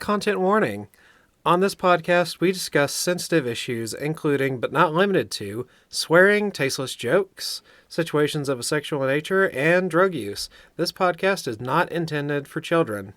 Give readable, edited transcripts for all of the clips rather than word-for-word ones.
content warning. On this podcast, we discuss sensitive issues, including, but not limited to, swearing, tasteless jokes, situations of a sexual nature, and drug use. This podcast is not intended for children.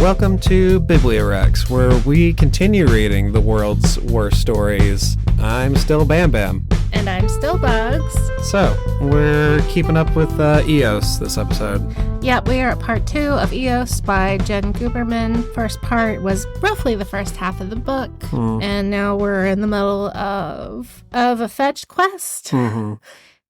Welcome to Bibliowrecks, where we continue reading the world's worst stories. I'm still Bam Bam. And I'm still Bugs. So, we're keeping up with EOS this episode. Yeah, we are at part 2 of EOS by Jen Guberman. First part was roughly the first half of the book. And now we're in the middle of a fetch quest.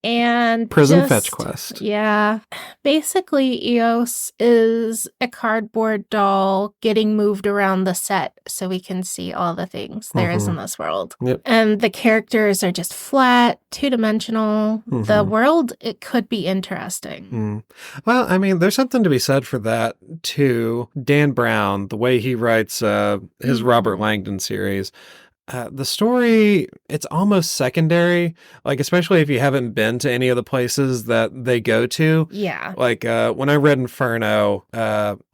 And Prison fetch quest. Yeah. Basically, EOS is a cardboard doll getting moved around the set so we can see all the things there is in this world. Yep. And the characters are just flat, two-dimensional. The world, it could be interesting. Well, I mean, there's something to be said for that, too. Dan Brown, the way he writes his Robert Langdon series, the story, it's almost secondary, like, especially if you haven't been to any of the places that they go to. Yeah. Like, when I read Inferno,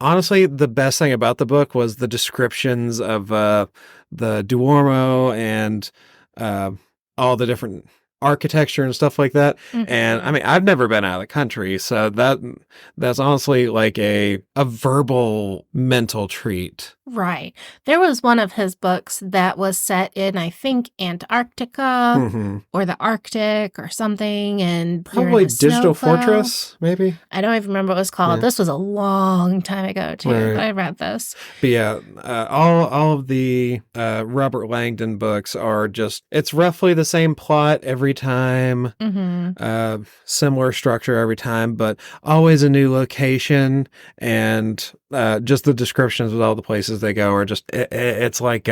honestly, the best thing about the book was the descriptions of the Duomo and all the different architecture and stuff like that. And I mean, I've never been out of the country, so that's honestly like a verbal mental treat. Right. There was one of his books that was set in, I think, Antarctica or the Arctic or something. And probably Digital Fortress, maybe. I don't even remember what it was called. This was a long time ago, too. Right. I read this. But yeah, all of the Robert Langdon books are just, it's roughly the same plot every time, similar structure every time, but always a new location, and just the descriptions of all the places they go are just it's like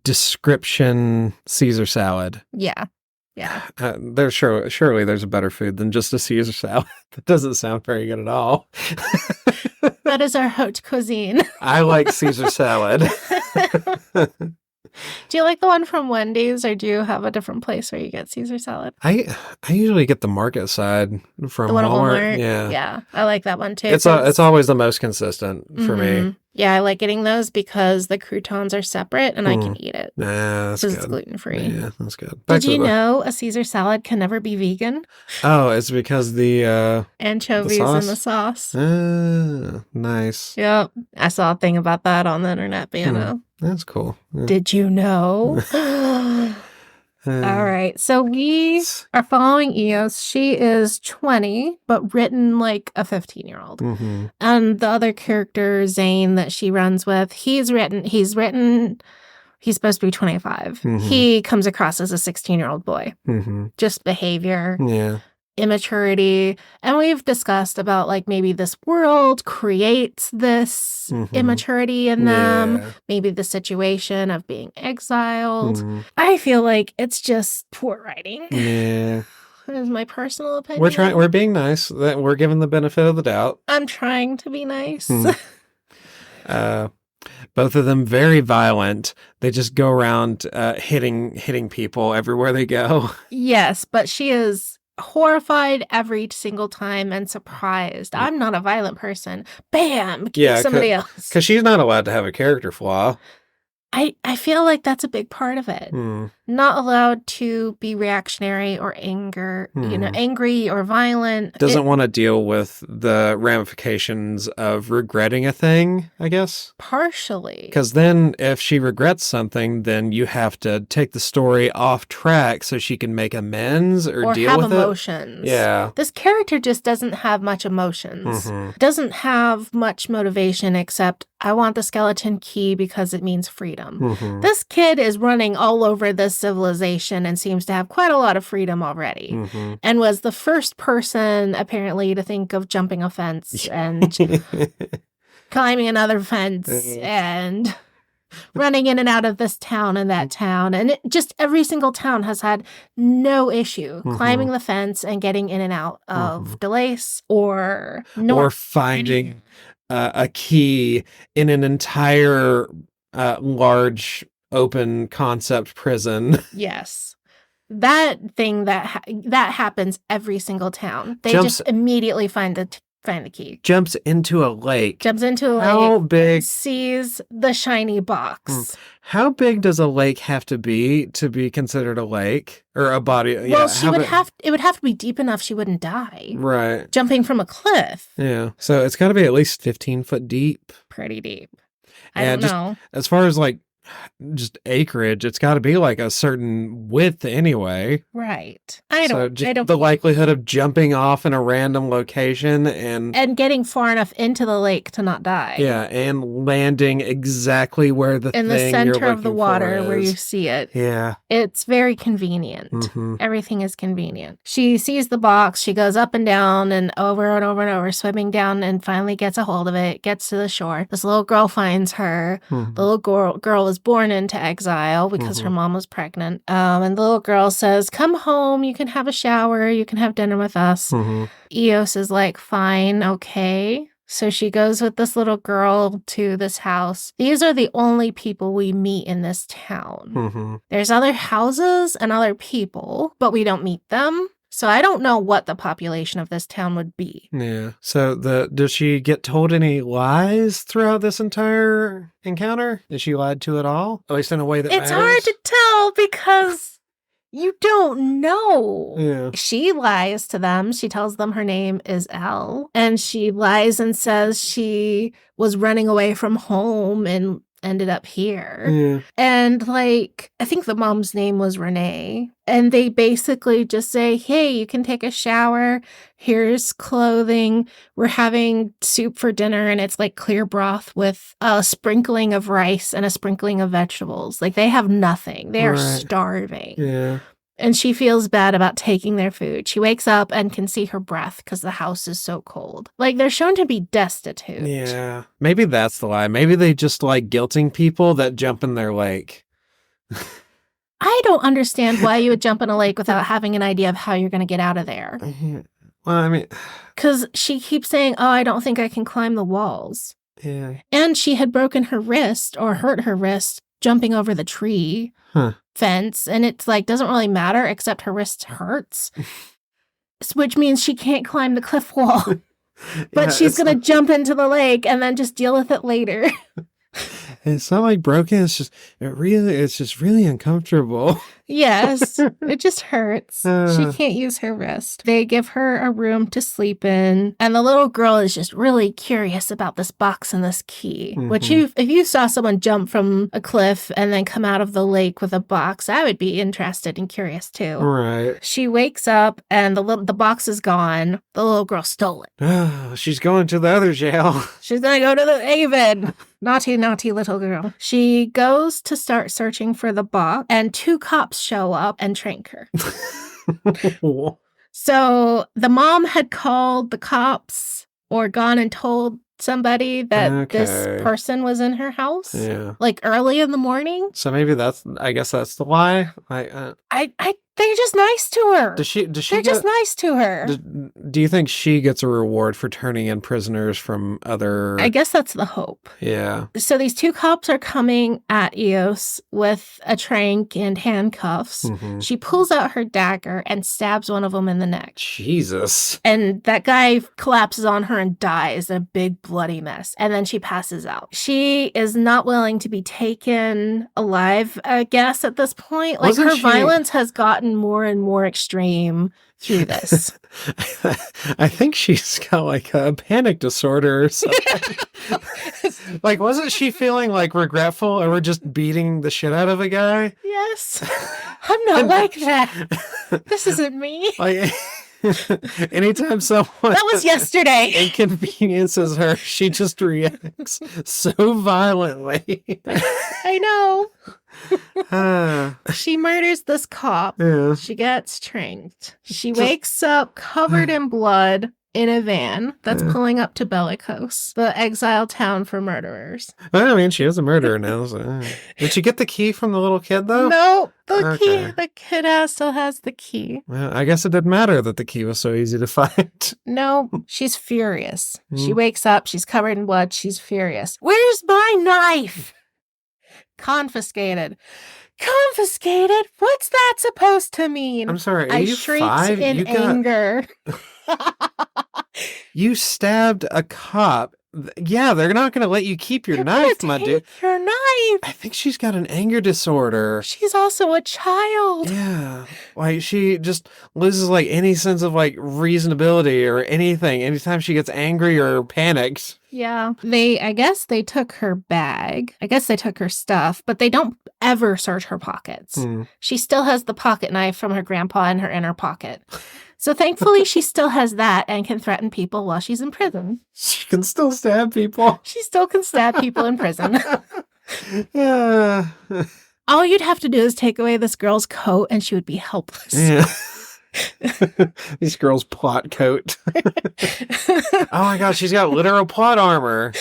description Caesar salad. Yeah. There's surely there's a better food than just a Caesar salad. That doesn't sound very good at all. That is our haute cuisine. I like Caesar salad. Do you like the one from Wendy's, or do you have a different place where you get Caesar salad? I usually get the market side from the one Walmart. At Walmart. Yeah, I like that one too. It's always the most consistent for me. Yeah, I like getting those because the croutons are separate and I can eat it. Nah, that's good. Because it's gluten-free. Yeah, that's good. Did you know a Caesar salad can never be vegan? Oh, it's because the anchovies in the sauce. Nice. Yep. I saw a thing about that on the internet, but you know. That's cool. Yeah. Did you know? All right. So we are following EOS. She is 20, but written like a 15-year-old. And the other character, Zane, that she runs with, he's supposed to be 25. He comes across as a 16-year-old boy. Just behavior. Yeah. Immaturity. And we've discussed about like maybe this world creates this immaturity in them. Yeah. Maybe the situation of being exiled. I feel like it's just poor writing. Yeah. That is my personal opinion. We're being nice. We're giving the benefit of the doubt. I'm trying to be nice. Both of them very violent. They just go around hitting people everywhere they go. Yes, but she is horrified every single time and surprised. I'm not a violent person. Bam! Yeah, somebody else. Because she's not allowed to have a character flaw. I feel like that's a big part of it. Not allowed to be reactionary or angry or violent. Doesn't want to deal with the ramifications of regretting a thing, I guess. Partially. Because then if she regrets something, then you have to take the story off track so she can make amends or deal with emotions. Yeah. This character just doesn't have much emotions. Doesn't have much motivation except, I want the skeleton key because it means freedom. This kid is running all over this civilization and seems to have quite a lot of freedom already. And was the first person, apparently, to think of jumping a fence and climbing another fence and running in and out of this town and that town. And just every single town has had no issue climbing the fence and getting in and out of Delace or finding a key in an entire large open concept prison. Yes. That thing that happens every single town. They Jumps- just immediately find the key. Jumps into a lake. How big? Sees the shiny box. How big does a lake have to be considered a lake or a body? Well, it would have to be deep enough she wouldn't die. Right. Jumping from a cliff. Yeah. So it's got to be at least 15 foot deep. Pretty deep. I don't know. As far as like just acreage, it's got to be like a certain width anyway. Right. I don't. The likelihood of jumping off in a random location and getting far enough into the lake to not die. Yeah, and landing exactly where in the center of the water where you see it. Yeah. It's very convenient. Everything is convenient. She sees the box. She goes up and down and over and over and over, swimming down, and finally gets a hold of it, gets to the shore. This little girl finds her. The little girl was born into exile because her mom was pregnant. And the little girl says, "Come home. You can have a shower. You can have dinner with us." Eos is like, "Fine, okay." So she goes with this little girl to this house. These are the only people we meet in this town. There's other houses and other people, but we don't meet them. So I don't know what the population of this town would be. Yeah. So does she get told any lies throughout this entire encounter? Is she lied to at all? At least in a way that it's matters? hard to tell because you don't know. Yeah. She lies to them. She tells them her name is Elle. And she lies and says she was running away from home and ended up here. Yeah. And I think the mom's name was Renee. And they basically just say, "Hey, you can take a shower. Here's clothing. We're having soup for dinner." And it's like clear broth with a sprinkling of rice and a sprinkling of vegetables. They have nothing. They are starving. Yeah. And she feels bad about taking their food. She wakes up and can see her breath because the house is so cold. They're shown to be destitute. Yeah. Maybe that's the lie. Maybe they just like guilting people that jump in their lake. I don't understand why you would jump in a lake without having an idea of how you're going to get out of there. Well, I mean... Because she keeps saying, "Oh, I don't think I can climb the walls." Yeah. And she had broken her wrist or hurt her wrist jumping over the tree. Fence, and it's doesn't really matter except her wrist hurts, which means she can't climb the cliff wall. But she's gonna jump into the lake and then just deal with it later. It's not broken. It's just really uncomfortable. Yes, it just hurts. She can't use her wrist. They give her a room to sleep in, and the little girl is just really curious about this box and this key. Which, if you saw someone jump from a cliff and then come out of the lake with a box, I would be interested and curious too. Right. She wakes up and the box is gone. The little girl stole it. She's going to the other jail. She's gonna go to the Haven. Naughty, naughty little girl. She goes to start searching for the box, and 2 cops show up and trank her. So the mom had called the cops or gone and told somebody that this person was in her house. Yeah. Early in the morning. So maybe I guess that's the lie. They're just nice to her. They're just nice to her. Do you think she gets a reward for turning in prisoners from other... I guess that's the hope. Yeah. So these 2 cops are coming at Eos with a trank and handcuffs. She pulls out her dagger and stabs one of them in the neck. Jesus. And that guy collapses on her and dies in a big bloody mess. And then she passes out. She is not willing to be taken alive, I guess, at this point. Her violence has gotten more and more extreme through this. I think she's got a panic disorder or something. Wasn't she feeling regretful over just beating the shit out of a guy? Yes. I'm not like that. This isn't me. Anytime someone that was yesterday inconveniences her, she just reacts so violently. I know. She murders this cop. Yeah. She gets tranked. She wakes up covered in blood in a van that's pulling up to Bellicose, the exile town for murderers. Well, I mean, she is a murderer now. So. Did she get the key from the little kid, though? No, the kid still has the key. Well, I guess it didn't matter that the key was so easy to find. No, she's furious. She wakes up, she's covered in blood, she's furious. "Where's my knife?" Confiscated. Confiscated? What's that supposed to mean? I'm sorry, are I you shrieked 5? in anger. You stabbed a cop. Yeah, they're not going to let you keep your knife, my dude. Your knife. I think she's got an anger disorder. She's also a child. Yeah. Like, she just loses, like, any sense of, like, reasonability or anything anytime she gets angry or panicked. Yeah. I guess they took her bag. I guess they took her stuff, but they don't ever search her pockets. She still has the pocket knife from her grandpa in her inner pocket. So thankfully, she still has that and can threaten people while she's in prison. She can still stab people. She still can stab people in prison. Yeah. All you'd have to do is take away this girl's coat and she would be helpless. Yeah. This girl's plot coat. Oh my gosh, she's got literal plot armor.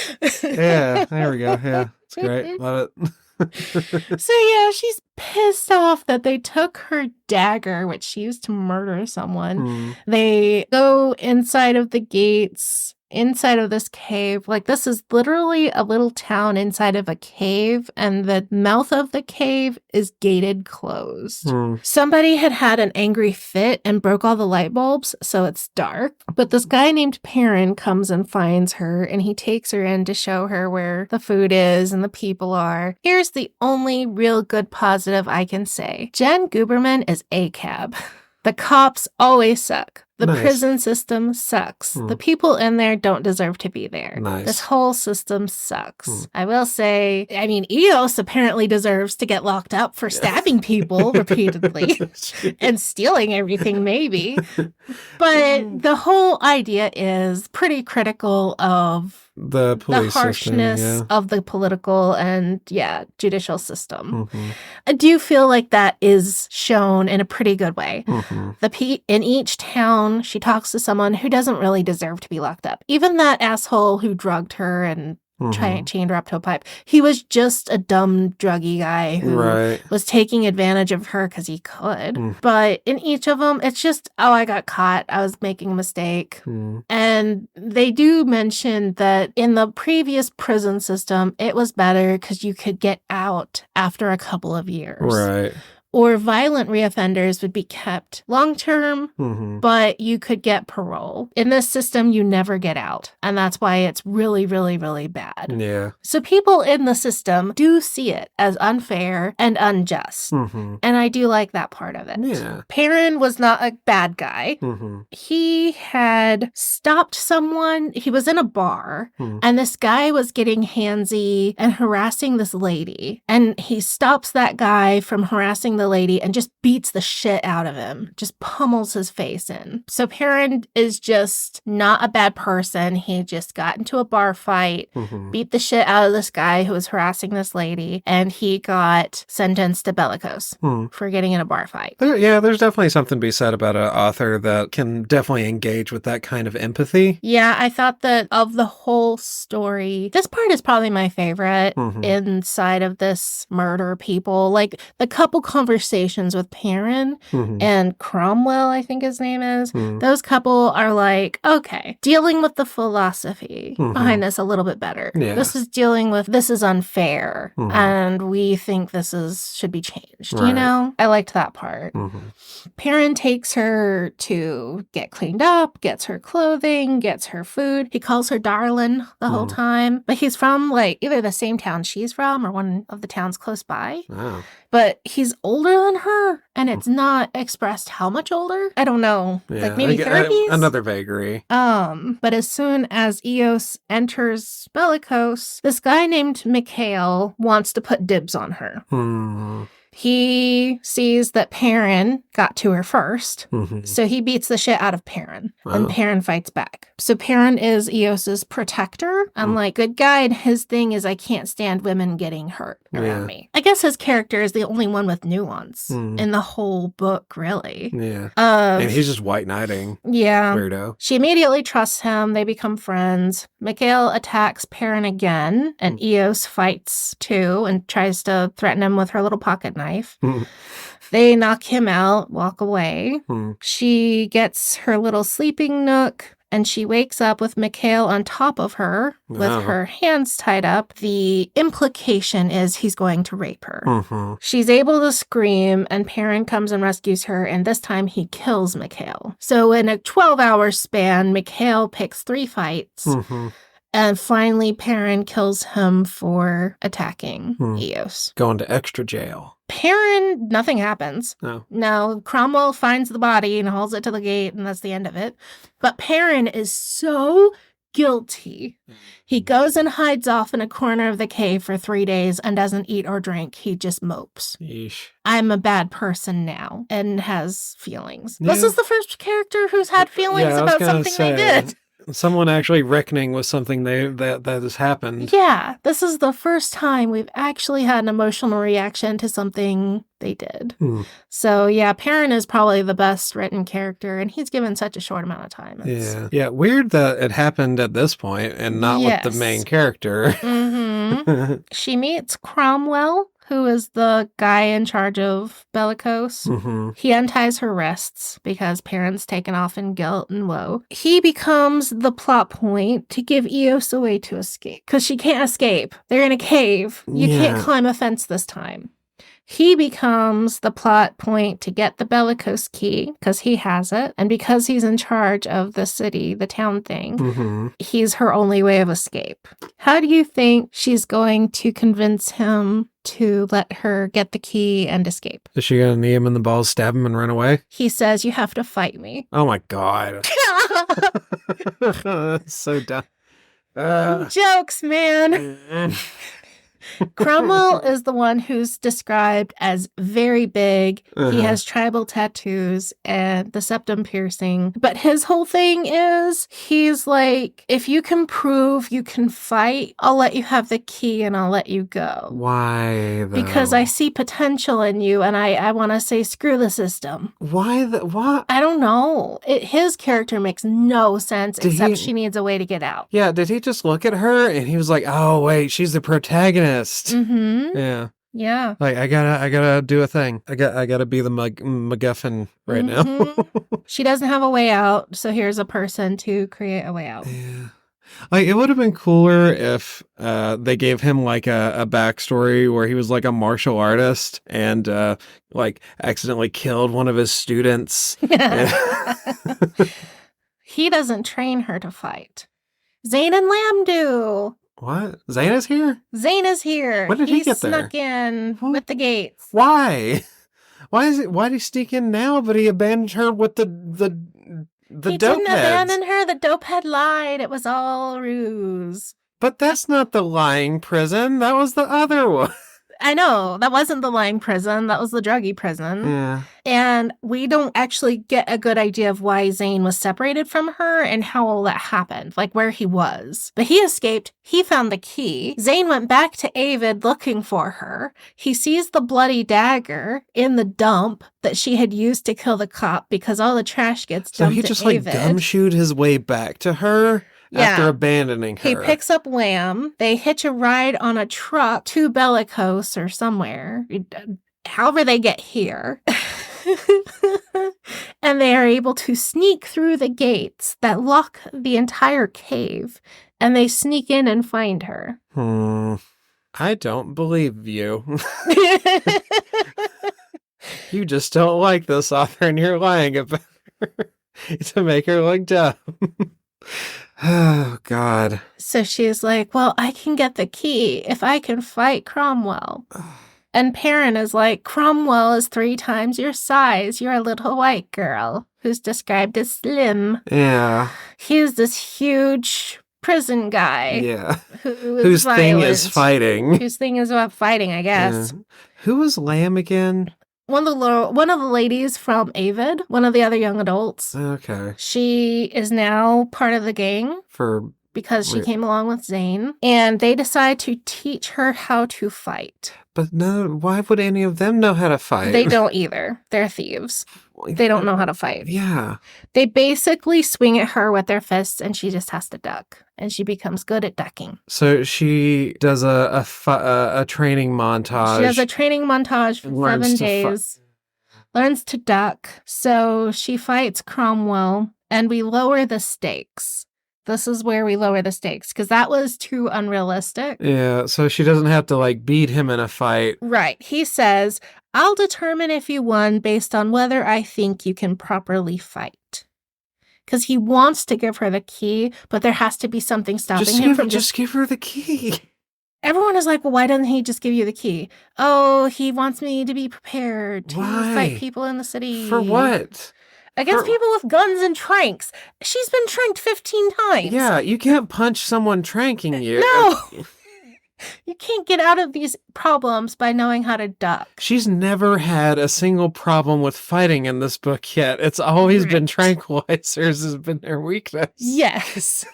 Yeah, there we go. Yeah, it's great. Love it. So yeah, she's pissed off that they took her dagger, which she used to murder someone. They go inside of the gates, inside of this cave. Like, this is literally a little town inside of a cave, and the mouth of the cave is gated closed. Somebody had an angry fit and broke all the light bulbs, so it's dark. But this guy named Perrin comes and finds her, and he takes her in to show her where the food is and the people are. Here's the only real good positive I can say. Jen Guberman is ACAB. The cops always suck. The prison system sucks. The people in there don't deserve to be there. This whole system sucks. I will say, I mean, Eos apparently deserves to get locked up for stabbing people repeatedly and stealing everything, maybe. But the whole idea is pretty critical of the police harshness system, of the political and judicial system. I do feel like that is shown in a pretty good way. In each town, she talks to someone who doesn't really deserve to be locked up. Even that asshole who drugged her and chained her up to a pipe. He was just a dumb druggy guy who was taking advantage of her because he could. But in each of them, it's just, I got caught. I was making a mistake. And they do mention that in the previous prison system, it was better because you could get out after a couple of years. Or violent reoffenders would be kept long-term, but you could get parole. In this system, you never get out. And that's why it's really, really, really bad. Yeah. So people in the system do see it as unfair and unjust. And I do like that part of it. Yeah. Perrin was not a bad guy. He had stopped someone. He was in a bar, and this guy was getting handsy and harassing this lady. And he stops that guy from harassing the lady and just beats the shit out of him, just pummels his face in. So Perrin is just not a bad person. He just got into a bar fight, beat the shit out of this guy who was harassing this lady, and he got sentenced to bellicose for getting in a bar fight. There's definitely something to be said about an author that can definitely engage with that kind of empathy. Yeah, I thought that of the whole story, this part is probably my favorite inside of this murder people. Like, the couple conversations with Perrin and Cromwell, I think his name is, those couple are like, okay, dealing with the philosophy behind this a little bit better. This is dealing with, this is unfair, and we think should be changed, you know? I liked that part. Perrin takes her to get cleaned up, gets her clothing, gets her food. He calls her darling the whole time, but he's from like either the same town she's from or one of the towns close by. Wow. But he's older than her, and it's not expressed how much older. I don't know, like maybe 30s? Another vagary. But as soon as Eos enters Bellicose, this guy named Mikhail wants to put dibs on her. He sees that Perrin got to her first, so he beats the shit out of Perrin, and Perrin fights back. So Perrin is Eos's protector, unlike good guy, and his thing is I can't stand women getting hurt around me. I guess his character is the only one with nuance in the whole book, really. Yeah. And he's just white knighting. Yeah. Weirdo. She immediately trusts him. They become friends. Mikhail attacks Perrin again, and Eos fights too and tries to threaten him with her little pocket knife. They knock him out, walk away. She gets her little sleeping nook and she wakes up with Mikhail on top of her with her hands tied up. The implication is he's going to rape her. Mm-hmm. She's able to scream, and Perrin comes and rescues her, and this time he kills Mikhail. So in a 12-hour span, Mikhail picks 3 fights. Mm-hmm. And finally, Perrin kills him for attacking Eos. Going to extra jail. Perrin, nothing happens. No. No, Cromwell finds the body and hauls it to the gate, and that's the end of it. But Perrin is so guilty. He goes and hides off in a corner of the cave for 3 days and doesn't eat or drink. He just mopes. Yeesh. I'm a bad person now, and has feelings. Yeah. This is the first character who's had feelings about something they did. Someone actually reckoning with something that has happened. Yeah, this is the first time we've actually had an emotional reaction to something they did. So yeah, Perrin is probably the best written character, and he's given such a short amount of time. Yeah. Weird that it happened at this point and not with the main character. Mm-hmm. She meets Cromwell, who is the guy in charge of Bellicose. Mm-hmm. He unties her wrists because Perrin's taken off in guilt and woe. He becomes the plot point to give Eos a way to escape, because she can't escape. They're in a cave. You can't climb a fence this time. He becomes the plot point to get the Bellicose key, because he has it, and because he's in charge of the city, the town thing, he's her only way of escape. How do you think she's going to convince him to let her get the key and escape? Is she going to knee him in the balls, stab him, and run away? He says, "You have to fight me." Oh my God. That's so dumb. Jokes, man. Cromwell is the one who's described as very big. He has tribal tattoos and the septum piercing. But his whole thing is, he's like, if you can prove you can fight, I'll let you have the key and I'll let you go. Why, though? Because I see potential in you, and I want to say, screw the system. Why? What? I don't know. His character makes no sense, except she needs a way to get out. Yeah, did he just look at her and he was like, oh, wait, she's the protagonist? Mm-hmm. Yeah. Like, I gotta do a thing. I gotta be the MacGuffin right now. She doesn't have a way out, so here's a person to create a way out. Yeah. Like, it would have been cooler if they gave him like a backstory where he was like a martial artist and like accidentally killed one of his students. He doesn't train her to fight. Zane and Lamb do. What? Zane is here? Zane is here. When did he get there? He snuck in with the gates. Why? Why did he sneak in now, but he abandoned her with the dope He didn't heads? abandon her. The dope head lied. It was all ruse. But that's not the lying prison. That was the other one. I know. That wasn't the lying prison. That was the druggy prison. Yeah. And we don't actually get a good idea of why Zane was separated from her and how all that happened, like where he was. But he escaped. He found the key. Zane went back to Avid looking for her. He sees the bloody dagger in the dump that she had used to kill the cop because all the trash gets dumped. So he just at like Avid. gumshoed his way back to her? After abandoning her. He picks up Lamb. They hitch a ride on a truck to Bellicose or somewhere, however they get here. And they are able to sneak through the gates that lock the entire cave. And they sneak in and find her. I don't believe you. You just don't like this author and you're lying about her to make her look dumb. Oh, God. So she's like, well, I can get the key if I can fight Cromwell. And Perrin is like, Cromwell is 3 times your size. You're a little white girl who's described as slim. Yeah. He's this huge prison guy. Yeah. Whose thing is fighting. Whose thing is about fighting, I guess. Yeah. Who was Lamb again? One of the ladies from Avid, one of the other young adults. Okay. She is now part of the gang because she came along with Zane, and they decide to teach her how to fight. But no, why would any of them know how to fight? They don't either. They're thieves. They don't know how to fight. Yeah. They basically swing at her with their fists, and she just has to duck. And she becomes good at ducking. So she does a training montage. She does a training montage for 7 days. Learns to duck. So she fights Cromwell. and we lower the stakes. This is where we lower the stakes, because that was too unrealistic. Yeah, so she doesn't have to, like, beat him in a fight. Right. He says, I'll determine if you won based on whether I think you can properly fight. Because he wants to give her the key, but there has to be something stopping him from just give her the key. Everyone is like, well, why doesn't he just give you the key? Oh, he wants me to be prepared to fight people in the city. For what? Against people with guns and tranks. She's been tranked 15 times. Yeah, you can't punch someone tranking you. No! You can't get out of these problems by knowing how to duck. She's never had a single problem with fighting in this book yet. It's always been tranquilizers has been her weakness. Yes.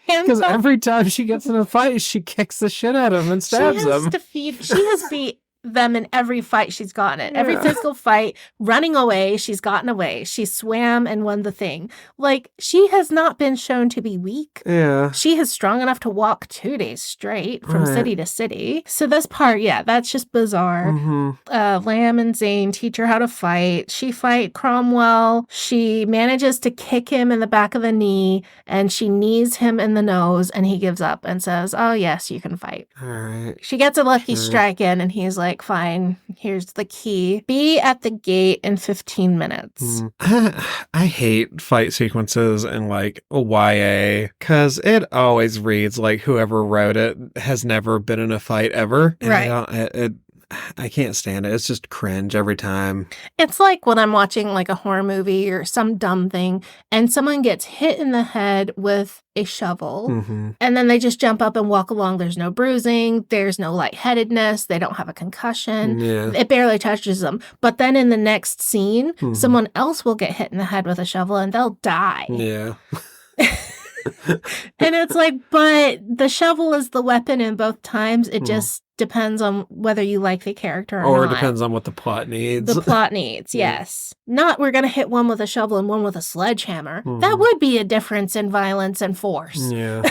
Because every time she gets in a fight, she kicks the shit out of him and stabs him. She has beat them in every fight she's gotten in. Every physical fight, running away, she's gotten away. She swam and won the thing. Like, she has not been shown to be weak. Yeah. She is strong enough to walk 2 days straight from city to city. So this part, that's just bizarre. Lamb and Zane teach her how to fight. She fight Cromwell. She manages to kick him in the back of the knee, and she knees him in the nose, and he gives up and says, oh, yes, you can fight. All right. She gets a lucky strike in, and he's like, fine, here's the key. Be at the gate in 15 minutes. I hate fight sequences in, like, YA, because it always reads like whoever wrote it has never been in a fight ever. And Right. I can't stand it. It's just cringe every time. It's like when I'm watching like a horror movie or some dumb thing and someone gets hit in the head with a shovel and then they just jump up and walk along. There's no bruising. There's no lightheadedness. They don't have a concussion. Yeah. It barely touches them. But then in the next scene, someone else will get hit in the head with a shovel and they'll die. Yeah. And it's like, but the shovel is the weapon in both times. It just depends on whether you like the character or it not. depends on what the plot needs. The plot needs, yes. Not we're going to hit one with a shovel and one with a sledgehammer. That would be a difference in violence and force. Yeah.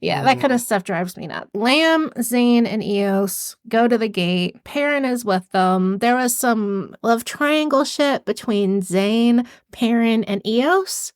Yeah, that kind of stuff drives me nuts. Lamb, Zane, and Eos go to the gate. Perrin is with them. There was some love triangle shit between Zane, Perrin, and Eos.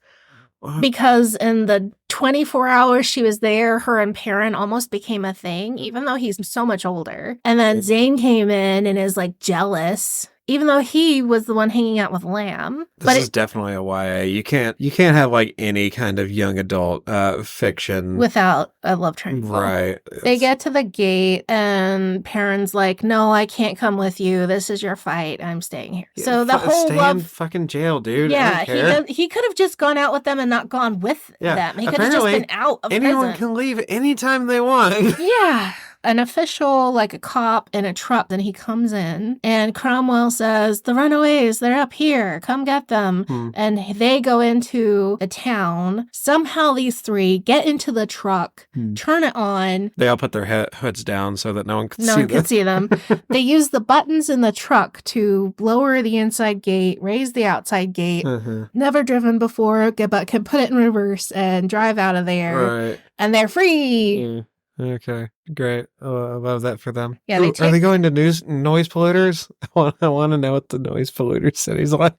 Because in the 24 hours she was there, her and Perrin almost became a thing, even though he's so much older. And then Zane came in and is like jealous, even though he was the one hanging out with Lamb. This is definitely a YA. You can't have like any kind of young adult fiction without a love triangle. Right. They get to the gate and Perrin's like, no, I can't come with you. This is your fight. I'm staying here. Yeah, so the whole stay in fucking jail, dude. Yeah, he could have just gone out with them and not gone with them. He could have just been out of anyone prison. can leave anytime they want. Yeah. An official, like a cop in a truck, then he comes in and Cromwell says, the runaways, they're up here. Come get them. And they go into the town. Somehow these three get into the truck, turn it on. They all put their hoods down so that no one could see them. They use the buttons in the truck to lower the inside gate, raise the outside gate. Never driven before, but can put it in reverse and drive out of there. Right. And they're free. Okay, great. I love that for them. Yeah, are they going to noise polluters? I want to know what the noise polluter city's like.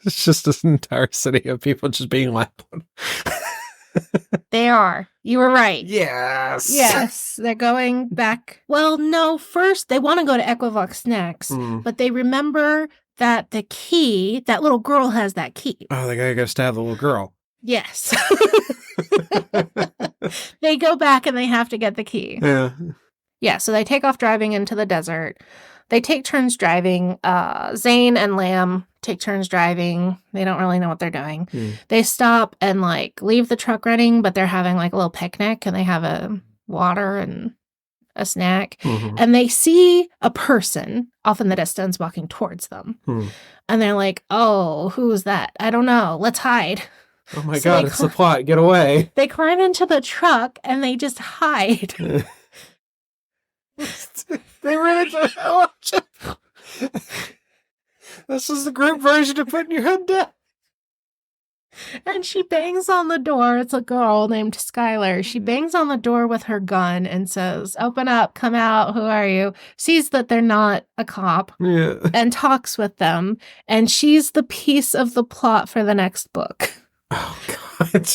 It's just an entire city of people just being loud. They are. You were right. Yes. Yes. They're going back. Well, no, first they want to go to Equivox next, but they remember that the key, that little girl has that key. Oh, they gotta go stab the little girl. Yes. They go back and they have to get the key. Yeah. Yeah, so they take off driving into the desert. They take turns driving. Zane and Lamb take turns driving. They don't really know what they're doing. They stop and like leave the truck running, but they're having like a little picnic and they have a water and a snack. And they see a person off in the distance walking towards them. And they're like, oh, who is that? I don't know. Let's hide. Oh my God, it's the plot. Get away. They climb into the truck and they just hide. They really do. This is the group version of putting your head down. And she bangs on the door. It's a girl named Skylar. She bangs on the door with her gun and says, "Open up, come out, who are you?" Sees that they're not a cop and talks with them. And she's the piece of the plot for the next book. Oh, God.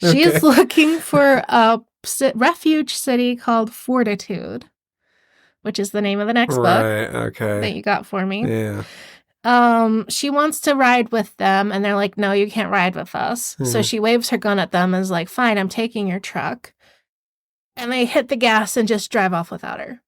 She's looking for a refuge city called Fortitude, which is the name of the next book that you got for me. Yeah. She wants to ride with them, and they're like, "No, you can't ride with us." So she waves her gun at them and is like, "Fine, I'm taking your truck." And they hit the gas and just drive off without her.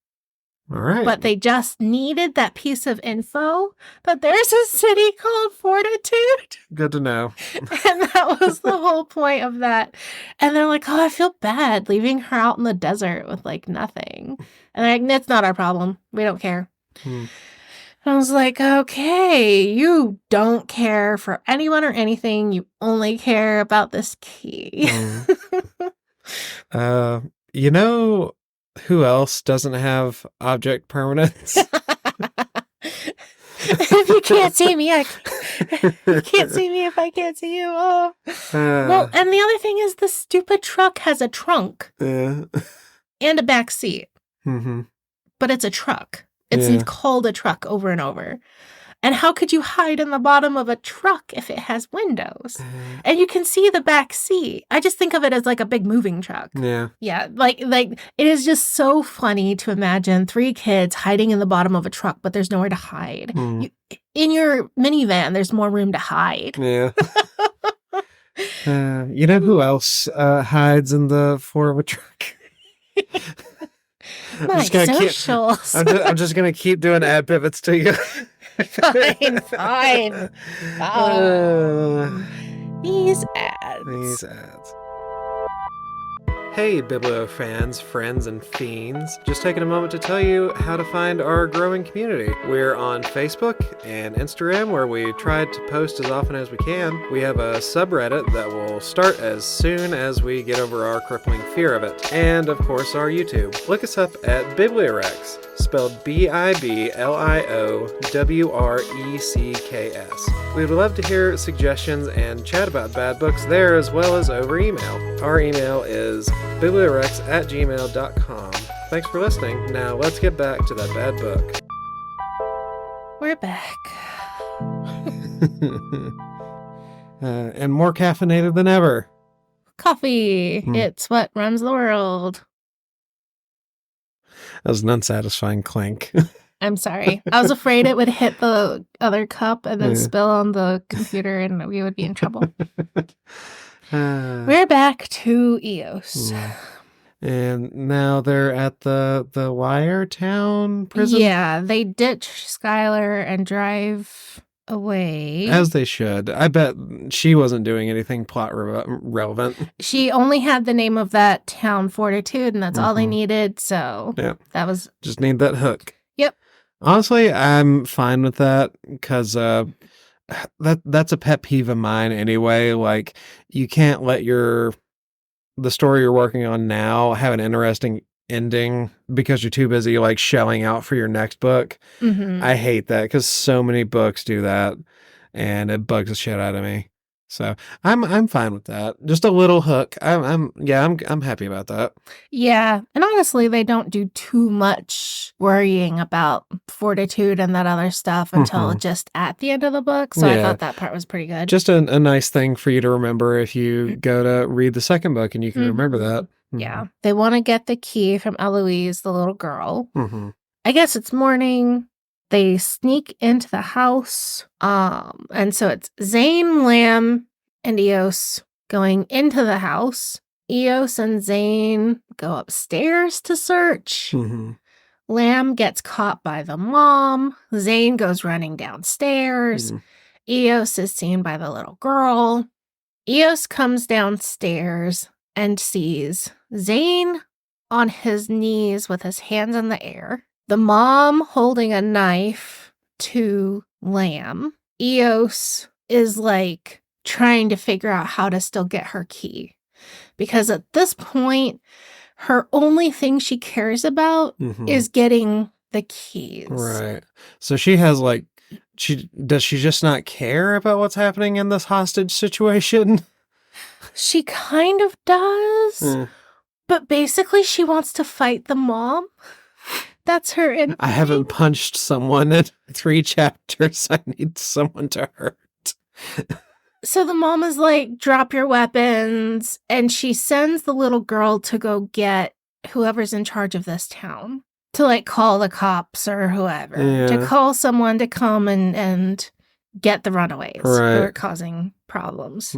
All right. But they just needed that piece of info that there's a city called Fortitude. Good to know. And that was the whole point of that. And they're like, "Oh, I feel bad leaving her out in the desert with like nothing." And they're like, "It's not our problem. We don't care." And I was like, okay, you don't care for anyone or anything. You only care about this key. You know who else doesn't have object permanence? If you can't see me, you can't see me if I can't see you. Oh. Well, and the other thing is the stupid truck has a trunk and a back seat. But it's a truck. It's called a truck over and over. And how could you hide in the bottom of a truck if it has windows? And you can see the back seat. I just think of it as like a big moving truck. Yeah. Yeah, like it is just so funny to imagine 3 kids hiding in the bottom of a truck, but there's nowhere to hide. In your minivan, there's more room to hide. Yeah. You know who else hides in the floor of a truck? My socials. I'm just gonna keep doing ad pivots to you. Fine. These ads. Hey, Biblio fans, friends, and fiends. Just taking a moment to tell you how to find our growing community. We're on Facebook and Instagram, where we try to post as often as we can. We have a subreddit that will start as soon as we get over our crippling fear of it. And, of course, our YouTube. Look us up at Bibliowrecks, spelled Bibliowrecks. We would love to hear suggestions and chat about bad books there, as well as over email. Our email is bibliowrecks@gmail.com. Thanks for listening. Now let's get back to that bad book. We're back. And more caffeinated than ever. Coffee. It's what runs the world. That was an unsatisfying clink. I'm sorry. I was afraid it would hit the other cup and then spill on the computer and we would be in trouble. We're back to Eos. And now they're at the Wire Town prison? Yeah, they ditch Skylar and drive away. As they should. I bet she wasn't doing anything plot relevant. She only had the name of that town, Fortitude, and that's all they needed, so that was... Just need that hook. Yep. Honestly, I'm fine with that, because that's a pet peeve of mine anyway. Like, you can't let the story you're working on now have an interesting ending because you're too busy like shelling out for your next book. I hate that because so many books do that, and it bugs the shit out of me. So I'm fine with that. Just a little hook. I'm happy about that. Yeah, and honestly, they don't do too much worrying about Fortitude and that other stuff until just at the end of the book. So I thought that part was pretty good. Just a nice thing for you to remember if you go to read the second book, and you can remember that. Yeah, they want to get the key from Eloise, the little girl. I guess it's morning. They sneak into the house. And so it's Zane, Lamb, and Eos going into the house. Eos and Zane go upstairs to search. Lamb gets caught by the mom. Zane goes running downstairs. Eos is seen by the little girl. Eos comes downstairs and sees Zane on his knees with his hands in the air. The mom holding a knife to Lamb. Eos is like trying to figure out how to still get her key. Because at this point, her only thing she cares about is getting the keys. Right. So she has like Does she just not care about what's happening in this hostage situation? She kind of does, but basically she wants to fight the mom. That's her intrigue. I haven't punched someone in 3 chapters. I need someone to hurt. So the mom is like, drop your weapons, and she sends the little girl to go get whoever's in charge of this town, to like call the cops or whoever, to call someone to come and get the runaways who are causing problems.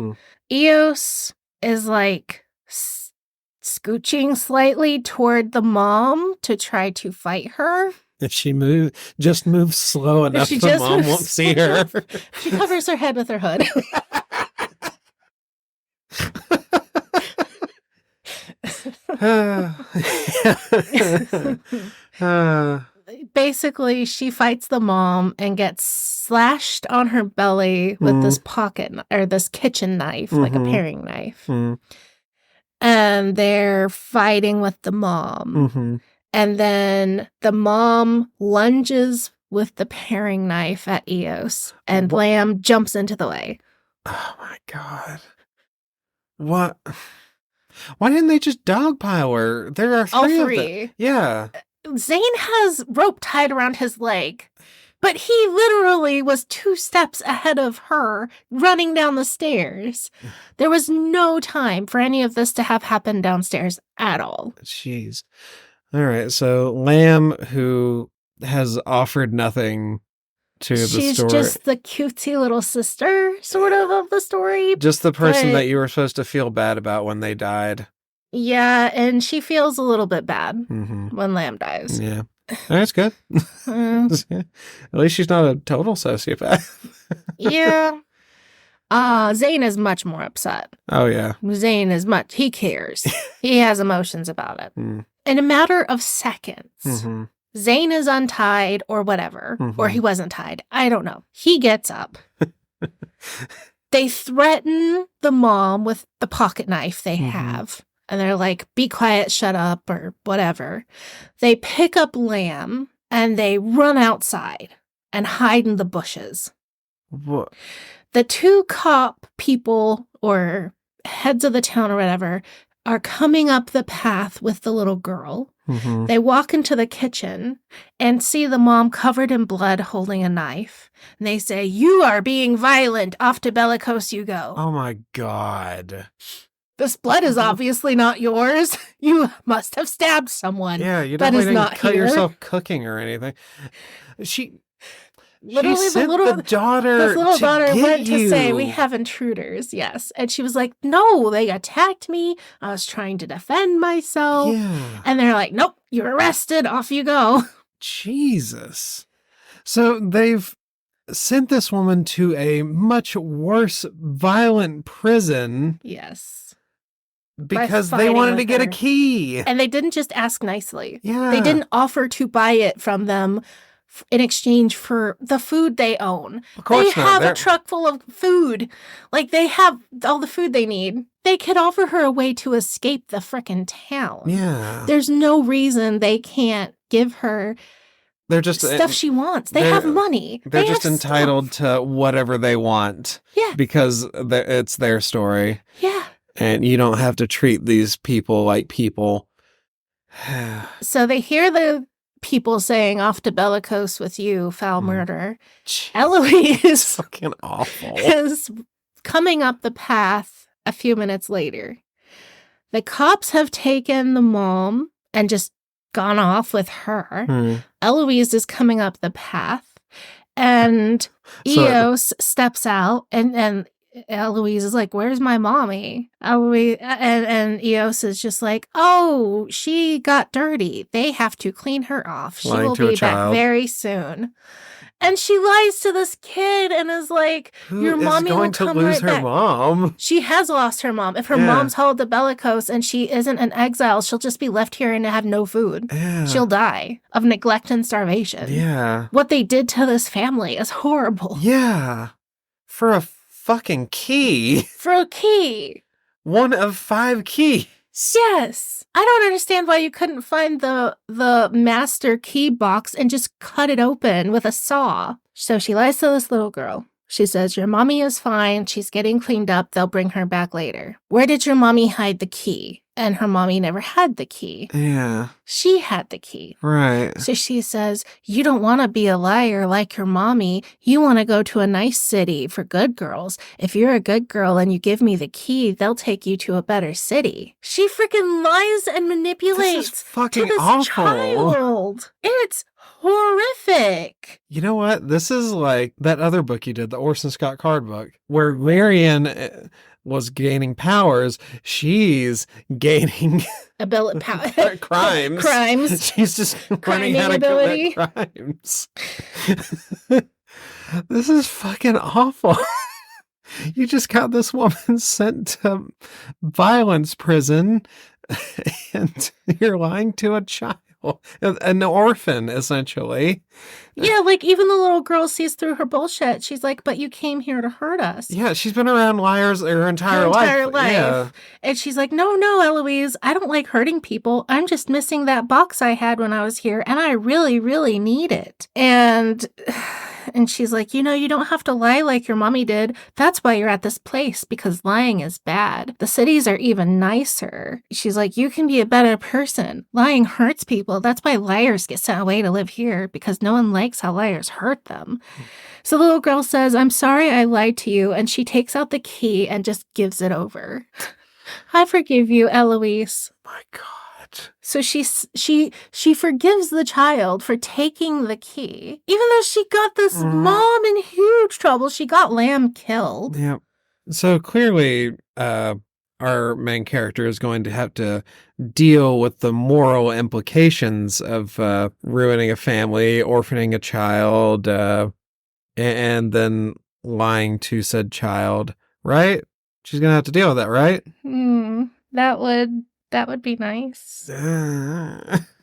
Eos is like scooching slightly toward the mom to try to fight her. If she just moves slow enough, the mom won't see her. She covers her head with her hood. Basically, she fights the mom and gets slashed on her belly with this this kitchen knife, like a paring knife. And they're fighting with the mom. And then the mom lunges with the paring knife at Eos, and Lamb jumps into the way. Oh my God. What? Why didn't they just dogpile her? There are 3 All of 3. them. Yeah. Zane has rope tied around his leg, but he literally was 2 steps ahead of her running down the stairs. There was no time for any of this to have happened downstairs at all. Jeez. All right. So Lamb, who has offered nothing to the story. She's just the cutesy little sister, sort of the story. Just the person that you were supposed to feel bad about when they died. Yeah, and she feels a little bit bad when Lamb dies. Yeah. That's good. At least she's not a total sociopath. Yeah. Zane is much more upset. Oh, yeah. Zane he cares. He has emotions about it. In a matter of seconds, Zane is untied or whatever, or he wasn't tied. I don't know. He gets up. They threaten the mom with the pocket knife they have. And they're like, be quiet, shut up, or whatever. They pick up Lamb and they run outside and hide in the bushes. What? The 2 cop people or heads of the town or whatever are coming up the path with the little girl. They walk into the kitchen and see the mom covered in blood holding a knife. And they say, you are being violent. Off to Bellicose you go. Oh, my God. This blood is obviously not yours. You must have stabbed someone. Yeah, you that definitely is didn't not cut here. yourself cooking or anything. She Literally, sent the daughter this little to daughter get went to you. say, we have intruders, yes. And she was like, no, they attacked me. I was trying to defend myself. Yeah. And they're like, nope, you're arrested. Off you go. Jesus. So they've sent this woman to a much worse, violent prison. Yes. Because they wanted to get a key. And they didn't just ask nicely. Yeah. They didn't offer to buy it from them in exchange for the food they own. Of course they not. have a truck full of food. Like, they have all the food they need. They could offer her a way to escape the frickin' town. Yeah. There's no reason they can't give her They're just stuff she wants. They have money. They're just have entitled to whatever they want. Yeah. Because it's their story. Yeah. And you don't have to treat these people like people. So they hear the people saying, off to Bellicose with you, foul murder. Jeez, Eloise fucking awful. is coming up the path a few minutes later. The cops have taken the mom and just gone off with her. Eloise is coming up the path, and Eos steps out, and Eloise is like, where's my mommy? And Eos is just like, oh, she got dirty. They have to clean her off. She will be back very soon. And she lies to this kid and is like, your mommy will come right back. Who is going to lose her mom? She has lost her mom. If her mom's hauled to Bellicose and she isn't an exile, she'll just be left here and have no food. Yeah. She'll die of neglect and starvation. Yeah. What they did to this family is horrible. Yeah. For a fucking key. For a key. 1 of 5 keys. Yes. I don't understand why you couldn't find the master key box and just cut it open with a saw. So she lies to this little girl. She says, your mommy is fine. She's getting cleaned up. They'll bring her back later. Where did your mommy hide the key? And her mommy never had the key. Yeah. She had the key. Right. So she says, you don't want to be a liar like your mommy. You want to go to a nice city for good girls. If you're a good girl and you give me the key, they'll take you to a better city. She freaking lies and manipulates This is fucking to this awful. child. It's horrific. You know what? This is like that other book you did, the Orson Scott Card book, where Marion was gaining powers. She's gaining Ability, crimes. Crimes. She's just learning how to commit crimes. This is fucking awful. You just got this woman sent to violence prison, and you're lying to a child. An orphan, essentially. Yeah, like even the little girl sees through her bullshit. She's like, but you came here to hurt us. Yeah, she's been around liars her entire life. Yeah. And she's like, no, Eloise, I don't like hurting people. I'm just missing that box I had when I was here, and I really, really need it. And she's like, you don't have to lie like your mommy did. That's why you're at this place, because lying is bad. The cities are even nicer. She's like, you can be a better person. Lying hurts people. That's why liars get sent away to live here, because no one likes how liars hurt them. So the little girl says, I'm sorry I lied to you. And she takes out the key and just gives it over. I forgive you, Eloise. My God. So she forgives the child for taking the key, even though she got this mom in huge trouble. She got Lamb killed. Yeah. So clearly, our main character is going to have to deal with the moral implications of ruining a family, orphaning a child, and then lying to said child. Right? She's gonna have to deal with that, right? That would be nice.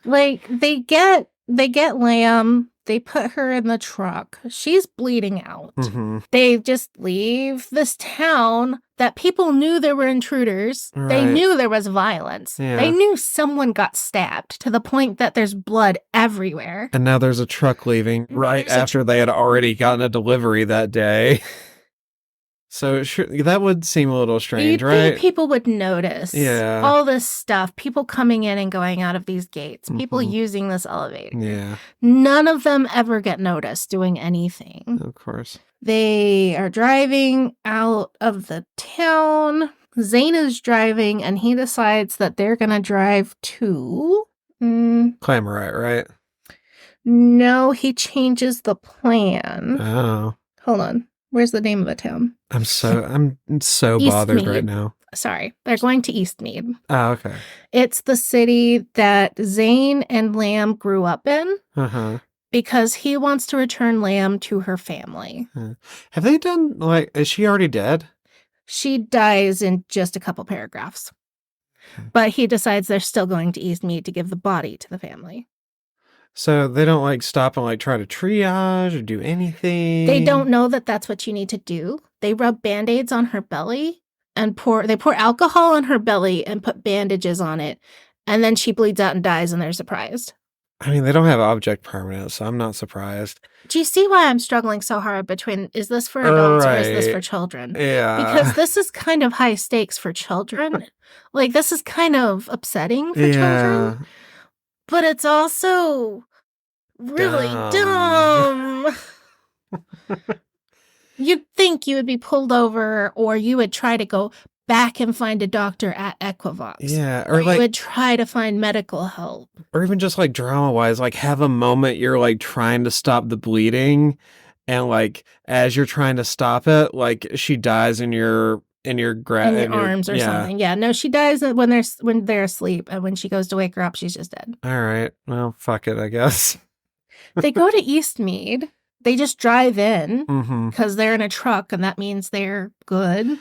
Like they get Lamb, they put her in the truck. She's bleeding out. They just leave this town that people knew there were intruders. Right. They knew there was violence. Yeah. They knew someone got stabbed to the point that there's blood everywhere. And now there's a truck leaving right after they had already gotten a delivery that day. So that would seem a little strange, right? You'd think people would notice all this stuff, people coming in and going out of these gates, people using this elevator. Yeah. None of them ever get noticed doing anything. Of course. They are driving out of the town. Zane is driving, and he decides that they're going to drive to... Clamorite, right? No, he changes the plan. Oh. Hold on. Where's the name of the town? I'm so bothered Eastmead. right now. Sorry, they're going to Eastmead. Oh, okay. It's the city that Zane and Lamb grew up in. Because he wants to return Lamb to her family. Have they done, is she already dead? She dies in just a couple paragraphs. But he decides they're still going to Eastmead to give the body to the family. So they don't stop and try to triage or do anything? They don't know that that's what you need to do. They rub Band-Aids on her belly and pour alcohol on her belly and put bandages on it. And then she bleeds out and dies, and they're surprised. I mean, they don't have object permanence, so I'm not surprised. Do you see why I'm struggling so hard between, is this for adults or is this for children? Yeah. Because this is kind of high stakes for children. This is kind of upsetting for children. But it's also really dumb. You'd think you would be pulled over, or you would try to go back and find a doctor at Equivox. Yeah. Or you would try to find medical help. Or even just drama-wise, have a moment you're trying to stop the bleeding, and as you're trying to stop it, she dies in your arms or something. Yeah, no, she dies when they're asleep, and when she goes to wake her up, she's just dead. All right, well, fuck it, I guess. They go to Eastmead. They just drive in because they're in a truck, and that means they're good.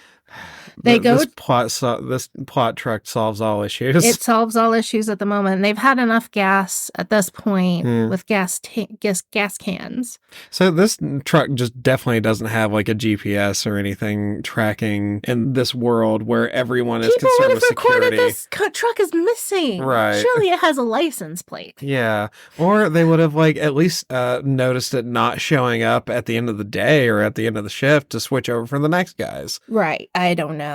They go. This plot truck solves all issues. It solves all issues at the moment. They've had enough gas at this point with gas cans. So this truck just definitely doesn't have like a GPS or anything tracking in this world where everyone is concerned with security. This truck is missing. Right. Surely it has a license plate. Yeah. Or they would have like at least noticed it not showing up at the end of the day or at the end of the shift to switch over for the next guys. Right. I don't know.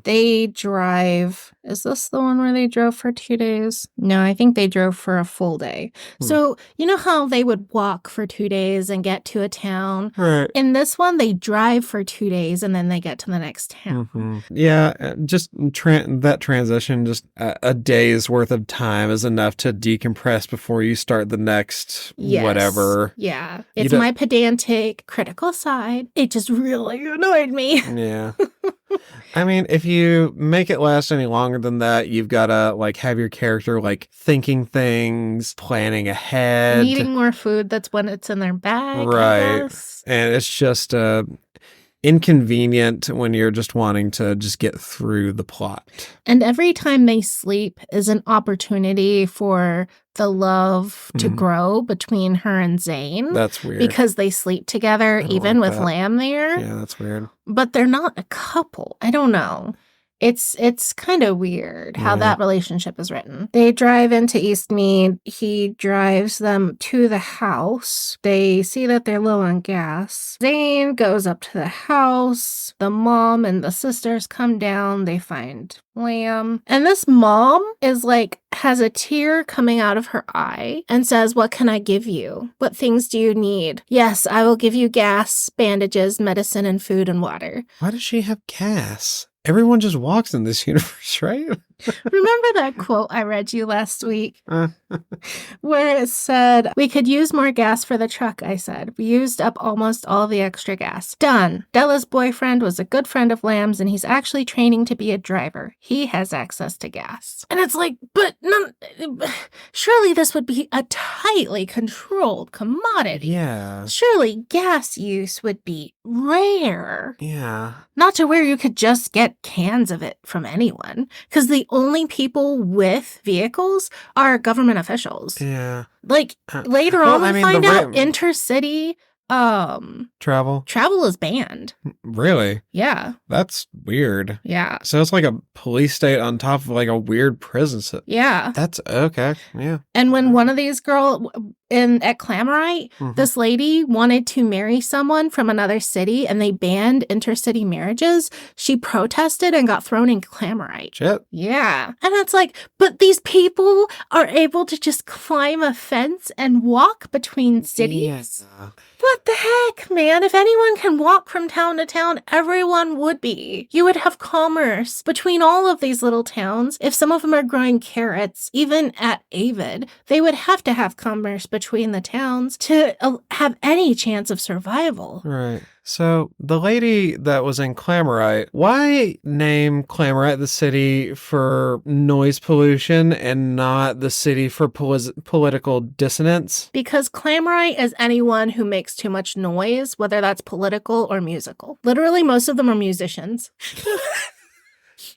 They drive. Is this the one where they drove for 2 days? No, I think they drove for a full day. So, you know how they would walk for 2 days and get to a town? Right. In this one, they drive for 2 days and then they get to the next town. Yeah, just that transition, just a day's worth of time is enough to decompress before you start the next whatever. Yeah. It's my pedantic, critical side. It just really annoyed me. Yeah. I mean, if you make it last any longer than that, you've got to like have your character like thinking things, planning ahead, eating more food. That's when it's in their bag, right? And it's just inconvenient when you're just wanting to just get through the plot. And every time they sleep is an opportunity for the love to grow between her and Zane. That's weird. Because they sleep together, even with Lamb there. Yeah, that's weird. But they're not a couple. I don't know. It's kind of weird how that relationship is written. They drive into Eastmead. He drives them to the house. They see that they're low on gas. Zane goes up to the house. The mom and the sisters come down. They find Lamb. And this mom is like, has a tear coming out of her eye and says, "What can I give you? What things do you need? Yes, I will give you gas, bandages, medicine, and food and water." Why does she have gas? Everyone just walks in this universe, right? Remember that quote I read you last week? Where it said, "We could use more gas for the truck," I said. "We used up almost all the extra gas." Done. Della's boyfriend was a good friend of Lamb's, and he's actually training to be a driver. He has access to gas. And it's like, but surely this would be a tightly controlled commodity. Yeah. Surely gas use would be rare. Yeah. Not to where you could just get cans of it from anyone. Because the only people with vehicles are government officials. Yeah. Like, later on, we find out intercity travel is banned. Really? Yeah. That's weird. Yeah. So it's like a police state on top of like a weird prison. Yeah. That's okay. Yeah. And when one of these girls at Clamorite, this lady wanted to marry someone from another city and they banned intercity marriages, she protested and got thrown in Clamorite. Shit. Yeah. And it's like, but these people are able to just climb a fence and walk between cities? Yeah. What the heck, man? If anyone can walk from town to town, everyone would be. You would have commerce between all of these little towns. If some of them are growing carrots, even at Avid, they would have to have commerce between the towns to have any chance of survival. Right. So the lady that was in Clamorite, why name Clamorite the city for noise pollution and not the city for political dissonance? Because Clamorite is anyone who makes too much noise, whether that's political or musical. Literally, most of them are musicians.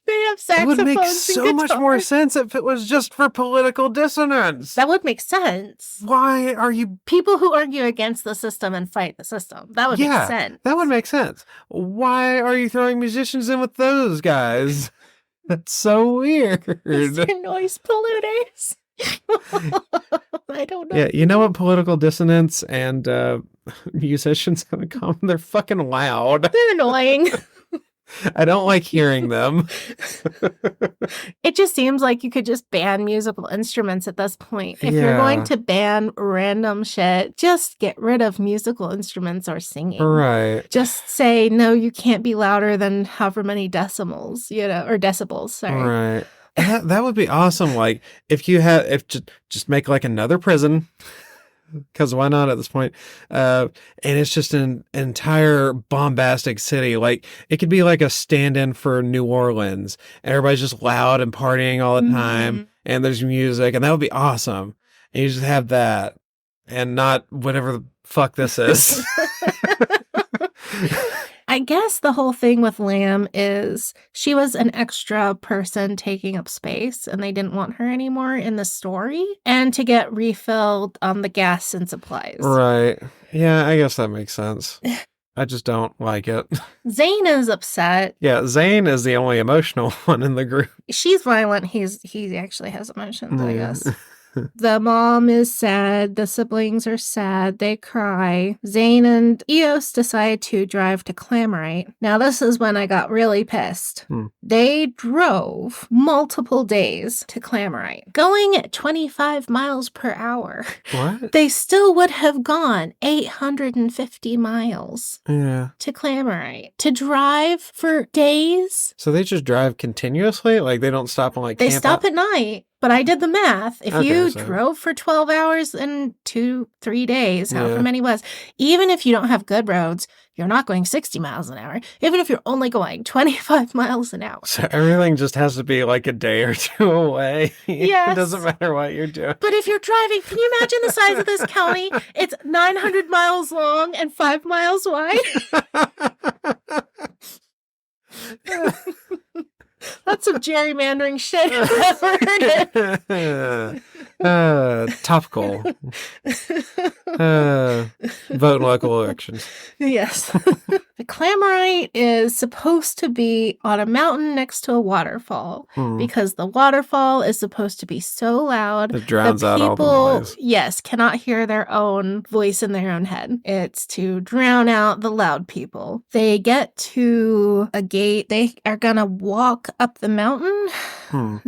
They have saxophones. It would make so much more sense if it was just for political dissonance. That would make sense. Why are you... People who argue against the system and fight the system. That would make sense. That would make sense. Why are you throwing musicians in with those guys? That's so weird. They're noise polluters. I don't know. Yeah, you know what political dissonance and musicians have in common? They're fucking loud. They're annoying. I don't like hearing them. It just seems like you could just ban musical instruments at this point. If you're going to ban random shit, just get rid of musical instruments or singing. Right. Just say, no, you can't be louder than however many decimals, or decibels, sorry. Right. That would be awesome. Like, if just make like another prison. Because why not at this point? And it's just an entire bombastic city. Like, it could be like a stand-in for New Orleans. And everybody's just loud and partying all the time. And there's music. And that would be awesome. And you just have that. And not whatever the fuck this is. I guess the whole thing with Lamb is she was an extra person taking up space, and they didn't want her anymore in the story, and to get refilled on the gas and supplies. Right. Yeah, I guess that makes sense. I just don't like it. Zane is upset. Yeah, Zane is the only emotional one in the group. She's violent. He actually has emotions, I guess. The mom is sad. The siblings are sad. They cry. Zane and Eos decide to drive to Clamorite. Now, this is when I got really pissed. They drove multiple days to Clamorite, going at 25 miles per hour. What? They still would have gone 850 miles to Clamorite. To drive for days. So they just drive continuously? Like, they don't stop and, like, They camp stop out? at night. But I did the math. If you drove for 12 hours in 2-3 days, however many it was, even if you don't have good roads, you're not going 60 miles an hour, even if you're only going 25 miles an hour. So everything just has to be like a day or two away. Yes. It doesn't matter what you're doing. But if you're driving, can you imagine the size of this county? It's 900 miles long and 5 miles wide. That's some gerrymandering shit. I've ever heard it. Topical. Vote in local elections. Yes. The Clamorite is supposed to be on a mountain next to a waterfall because the waterfall is supposed to be so loud it drowns that out people, all the noise. Yes, cannot hear their own voice in their own head. It's to drown out the loud people. They get to a gate. They are gonna walk up the mountain.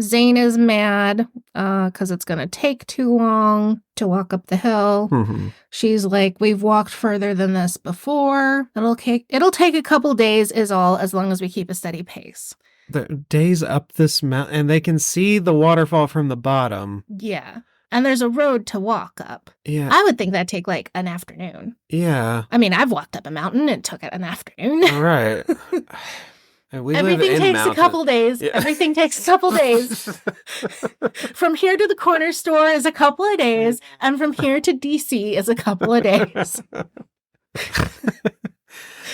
Zane is mad because it's gonna take too long to walk up the hill. She's like, we've walked further than this before. It'll take a couple days is all, as long as we keep a steady pace. The days up this mountain, and they can see the waterfall from the bottom. Yeah. And there's a road to walk up. Yeah. I would think that'd take like an afternoon. Yeah. I mean, I've walked up a mountain. It took an afternoon. Right. And we Everything live in takes a couple days. Yeah. Everything takes a couple days. From here to the corner store is a couple of days. And from here to DC is a couple of days.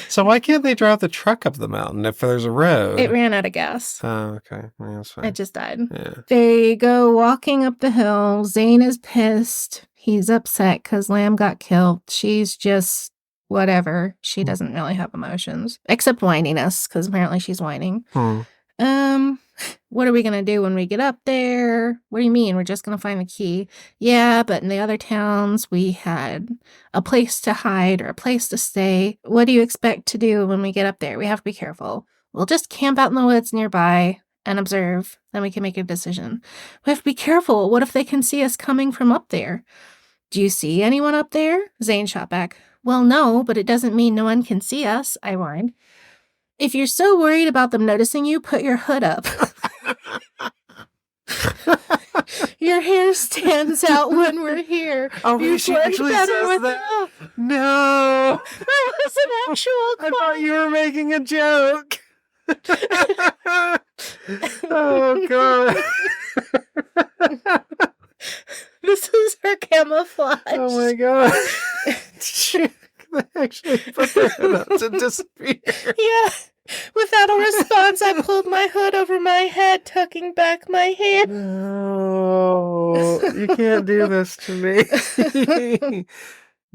So why can't they drive the truck up the mountain if there's a road? It ran out of gas. Oh, okay. Yeah, that's fine. It just died. Yeah. They go walking up the hill. Zane is pissed. He's upset because Lamb got killed. She's just whatever. She doesn't really have emotions. Except whininess, because apparently she's whining. What are we going to do when we get up there? What do you mean? We're just going to find the key? Yeah, but in the other towns, we had a place to hide or a place to stay. What do you expect to do when we get up there? We have to be careful. We'll just camp out in the woods nearby and observe. Then we can make a decision. We have to be careful. What if they can see us coming from up there? Do you see anyone up there? Zane shot back. Well, no, but it doesn't mean no one can see us, I whined. If you're so worried about them noticing you, put your hood up. Your hair stands out when we're here. Oh, she actually says that? No. That was an actual quote. I thought you were making a joke. Oh, God. This is her camouflage. Oh, my God. They actually put their hood up to disappear. Yeah. Without a response, I pulled my hood over my head, tucking back my hair. No, you can't do this to me.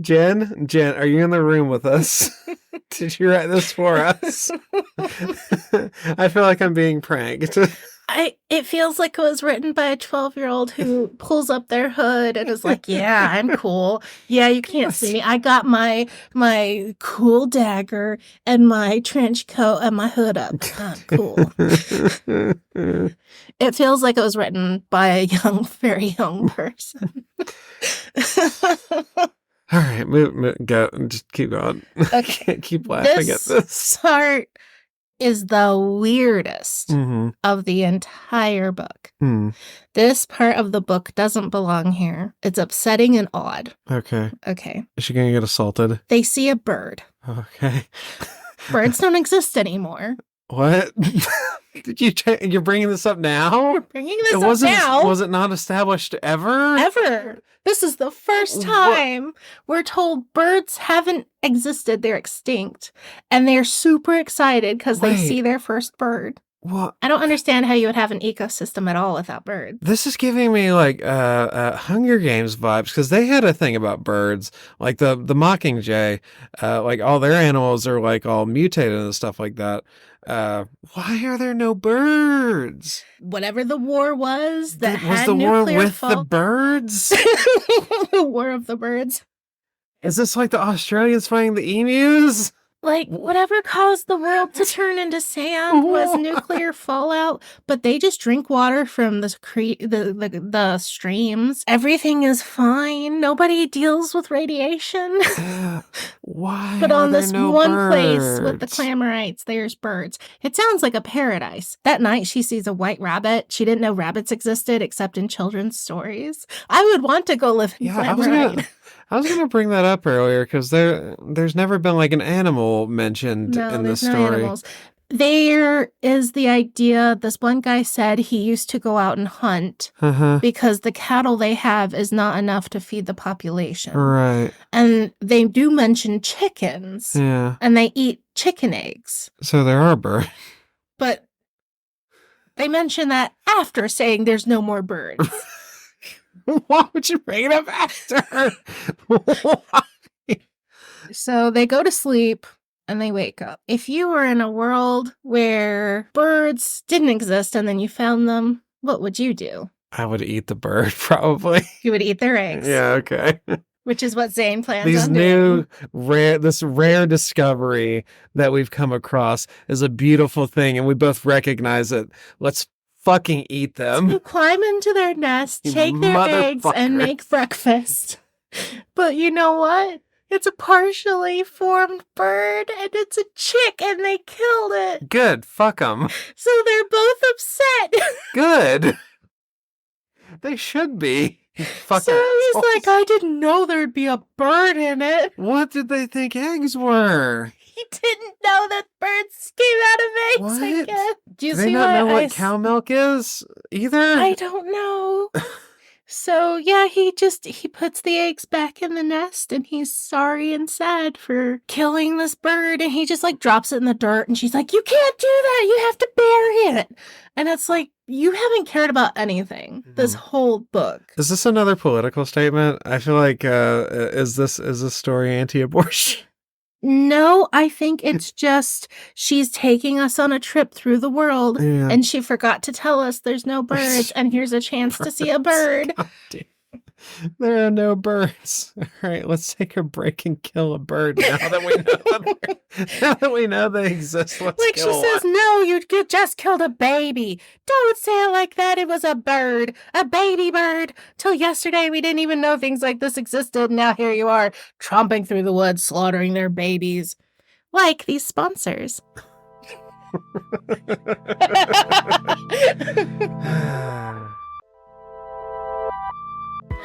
Jen, are you in the room with us? Did you write this for us? I feel like I'm being pranked. It feels like it was written by a 12-year-old who pulls up their hood and is like, yeah, I'm cool. Yeah, you can't see me. I got my cool dagger and my trench coat and my hood up. I'm cool. It feels like it was written by a very young person. All right, move, go. Just keep going. Okay. I can't keep laughing at this. Part is the weirdest of the entire book. This part of the book doesn't belong here. It's upsetting and odd. Okay. Okay. Is she going to get assaulted? They see a bird. Okay. Birds don't exist anymore. What? You're bringing this up now? We're bringing this up now. Was it not established ever? Ever. This is the first time we're told birds haven't existed. They're extinct. And they're super excited because they see their first bird. What? I don't understand how you would have an ecosystem at all without birds. This is giving me like Hunger Games vibes, because they had a thing about birds, like the Mockingjay, like all their animals are like all mutated and stuff like that. Why are there no birds? Whatever the war was that was had the war nuclear with the birds? The War of the Birds. Is this like the Australians fighting the emus? Like, whatever caused the world to turn into sand was nuclear fallout, but they just drink water from the streams. Everything is fine. Nobody deals with radiation. Why? But on this one place birds? with the Clamorites, there's birds. It sounds like a paradise. That night, she sees a white rabbit. She didn't know rabbits existed except in children's stories. I would want to go live in Clamorite. I was gonna bring that up earlier because there's never been like an animal mentioned in this story. No animals. There is the idea, this one guy said he used to go out and hunt because the cattle they have is not enough to feed the population. Right. And they do mention chickens. Yeah. And they eat chicken eggs. So there are birds. But they mention that after saying there's no more birds. Why would you bring it up after? So they go to sleep and they wake up. If you were in a world where birds didn't exist and then you found them, what would you do? I would eat the bird, probably. You would eat their eggs. Yeah, okay. Which is what Zane plans on doing. This rare discovery that we've come across is a beautiful thing, and we both recognize it. Let's fucking eat them. So climb into their nest, take their eggs, and make breakfast. But you know what? It's a partially formed bird, and it's a chick, and they killed it. Good. Fuck them. So they're both upset. Good. They should be. Fuck so he's like, I didn't know there'd be a bird in it. What did they think eggs were? He didn't know that birds came out of eggs. What? I guess. Do they not know what cow milk is either? I don't know. So yeah, he puts the eggs back in the nest, and he's sorry and sad for killing this bird, and he just like drops it in the dirt, and she's like, you can't do that, you have to bury it. And it's like, you haven't cared about anything this whole book. Is this another political statement? I feel like is this story anti-abortion? No, I think it's just she's taking us on a trip through the world, and she forgot to tell us there's no birds, and here's a chance to see a bird. There are no birds. All right, let's take a break and kill a bird now that we know they exist. Let's like kill she says, no, you just killed a baby. Don't say it like that. It was a bird, a baby bird. Till yesterday, we didn't even know things like this existed. Now here you are, tromping through the woods, slaughtering their babies, like these sponsors.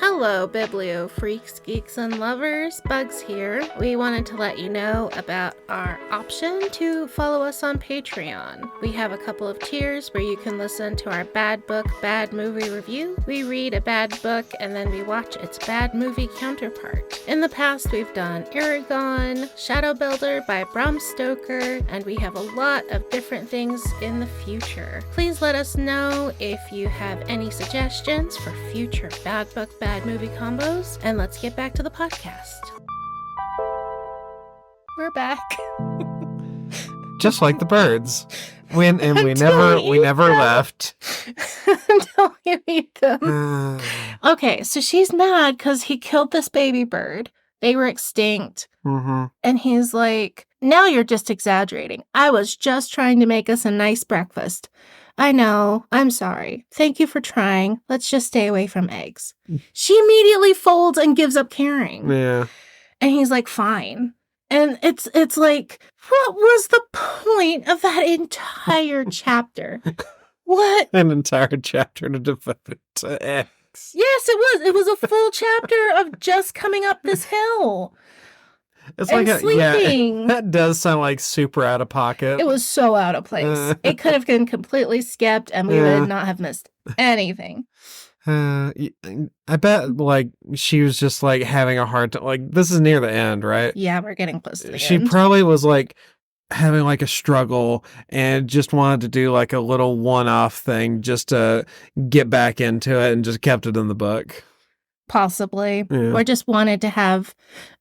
Hello, Biblio freaks, geeks, and lovers. Bugs here. We wanted to let you know about our option to follow us on Patreon. We have a couple of tiers where you can listen to our bad book, bad movie review. We read a bad book and then we watch its bad movie counterpart. In the past, we've done Aragon, Shadow Builder by Bram Stoker, and we have a lot of different things in the future. Please let us know if you have any suggestions for future bad book, bad movie combos, and let's get back to the podcast. We're back. Just like the birds. We never left. Until you eat them. Okay, so she's mad because he killed this baby bird. They were extinct. And he's like, now you're just exaggerating. I was just trying to make us a nice breakfast. I know. I'm sorry. Thank you for trying. Let's just stay away from eggs. She immediately folds and gives up caring. Yeah. And he's like, fine. And it's like, what was the point of that entire chapter? What? An entire chapter to devote to eggs. Yes, it was. It was a full chapter of just coming up this hill. It's and like sleeping. that does sound like super out of pocket. It was so out of place. It could have been completely skipped and we would not have missed anything. I bet like she was just like having a hard time. Like this is near the end, right? Yeah, we're getting close to the end. She probably was like having like a struggle and just wanted to do like a little one-off thing just to get back into it and just kept it in the book. Possibly. Yeah. Or just wanted to have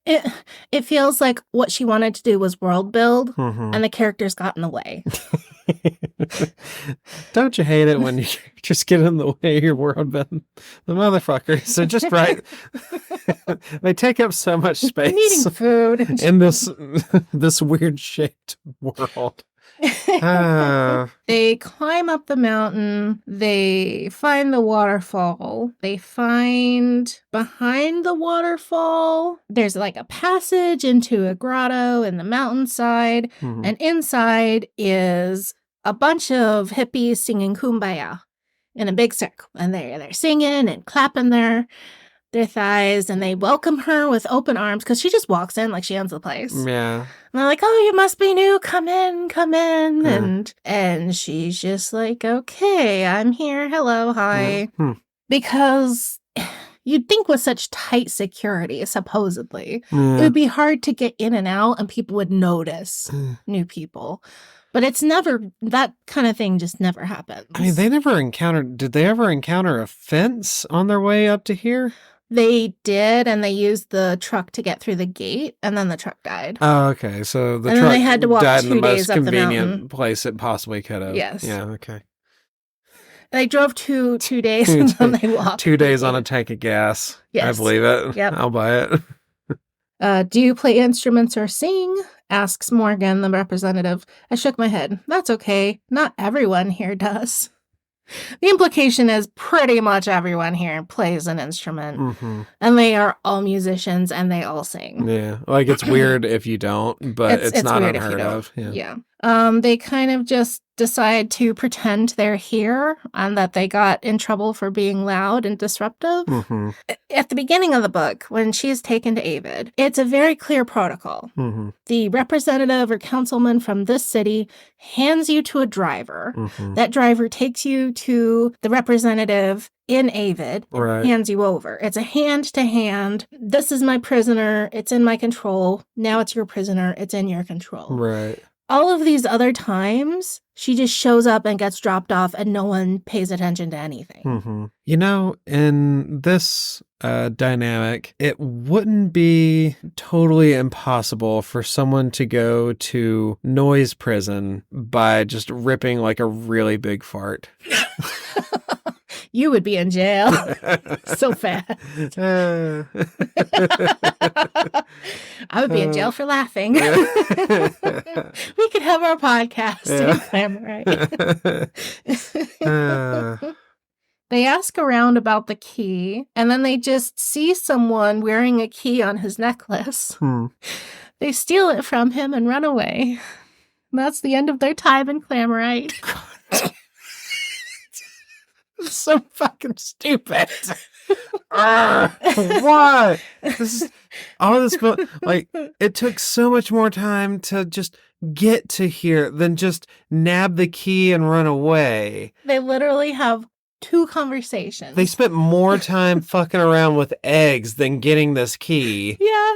it. It feels like what she wanted to do was world build, and the characters got in the way. Don't you hate it when you just get in the way of your world building? The motherfuckers. So just right. They take up so much space. Needing food. In this weird shaped world. They climb up the mountain. They find the waterfall. They find behind the waterfall, there's like a passage into a grotto in the mountainside. And inside is a bunch of hippies singing Kumbaya in a big circle. And they're singing and clapping their thighs, and they welcome her with open arms because she just walks in like she owns the place. Yeah. And they're like, "Oh, you must be new. Come in, come in." And she's just like, "Okay, I'm here. Hello, hi." Because you'd think with such tight security, supposedly, it would be hard to get in and out and people would notice new people. But it's never, that kind of thing just never happens. I mean, did they ever encounter a fence on their way up to here? They did, and they used the truck to get through the gate, and then the truck died. Oh, okay. So the and truck they had to walk died in the 2 most days up the convenient mountain. place it possibly could have. Yes. Yeah, okay. They drove two days and then they walked. 2 days on a tank of gas. Yes. I believe it. Yep. I'll buy it. Do you play instruments or sing? Asks Morgan, the representative. I shook my head. That's okay. Not everyone here does. The implication is pretty much everyone here plays an instrument. And they are all musicians and they all sing. Yeah. Like it's weird if you don't, but it's not unheard of. Yeah. They kind of just decide to pretend they're here and that they got in trouble for being loud and disruptive. At the beginning of the book, when she's taken to Avid, it's a very clear protocol. The representative or councilman from this city hands you to a driver. That driver takes you to the representative in Avid, hands you over. It's a hand-to-hand. This is my prisoner. It's in my control. Now it's your prisoner. It's in your control. Right. All of these other times, she just shows up and gets dropped off and no one pays attention to anything. You know, in this dynamic, it wouldn't be totally impossible for someone to go to noise prison by just ripping like a really big fart. You would be in jail so fast. I would be in jail for laughing. We could have our podcast in Clamorite. They ask around about the key, and then they just see someone wearing a key on his necklace. They steal it from him and run away. That's the end of their time in Clamorite. So fucking stupid. Why? This is all this, like, it took so much more time to just get to here than just nab the key and run away. They literally have 2 conversations. They spent more time fucking around with eggs than getting this key. Yeah.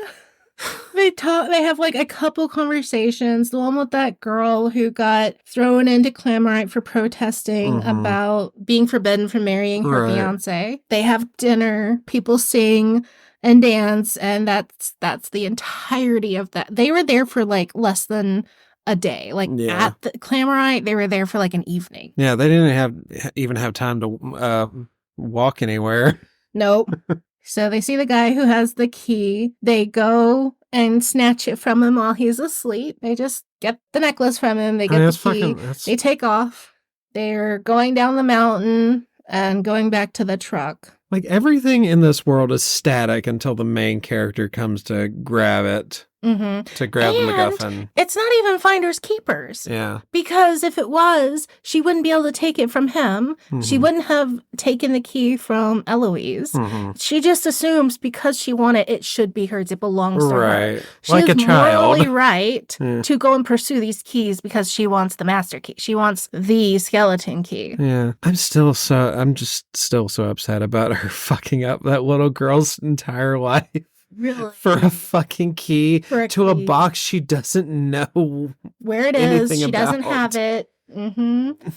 They have like a couple conversations. The one with that girl who got thrown into Clamorite for protesting about being forbidden from marrying her fiance. They have dinner, people sing and dance, and that's the entirety of that. They were there for like less than a day. Like at the Clamorite, they were there for like an evening. Yeah, they didn't even have time to walk anywhere. Nope. So they see the guy who has the key. They go and snatch it from him while he's asleep. They just get the necklace from him. They get the key. They take off. They're going down the mountain and going back to the truck. Like, everything in this world is static until the main character comes to grab it. To grab the MacGuffin. It's not even finders keepers. Yeah. Because if it was, she wouldn't be able to take it from him. She wouldn't have taken the key from Eloise. She just assumes because she won it, it should be hers. It belongs to her. She like a child. Morally right to go and pursue these keys because she wants the master key. She wants the skeleton key. Yeah. I'm just still so upset about her fucking up that little girl's entire life. Really? For a fucking key to a box she doesn't know where it is. She doesn't have it.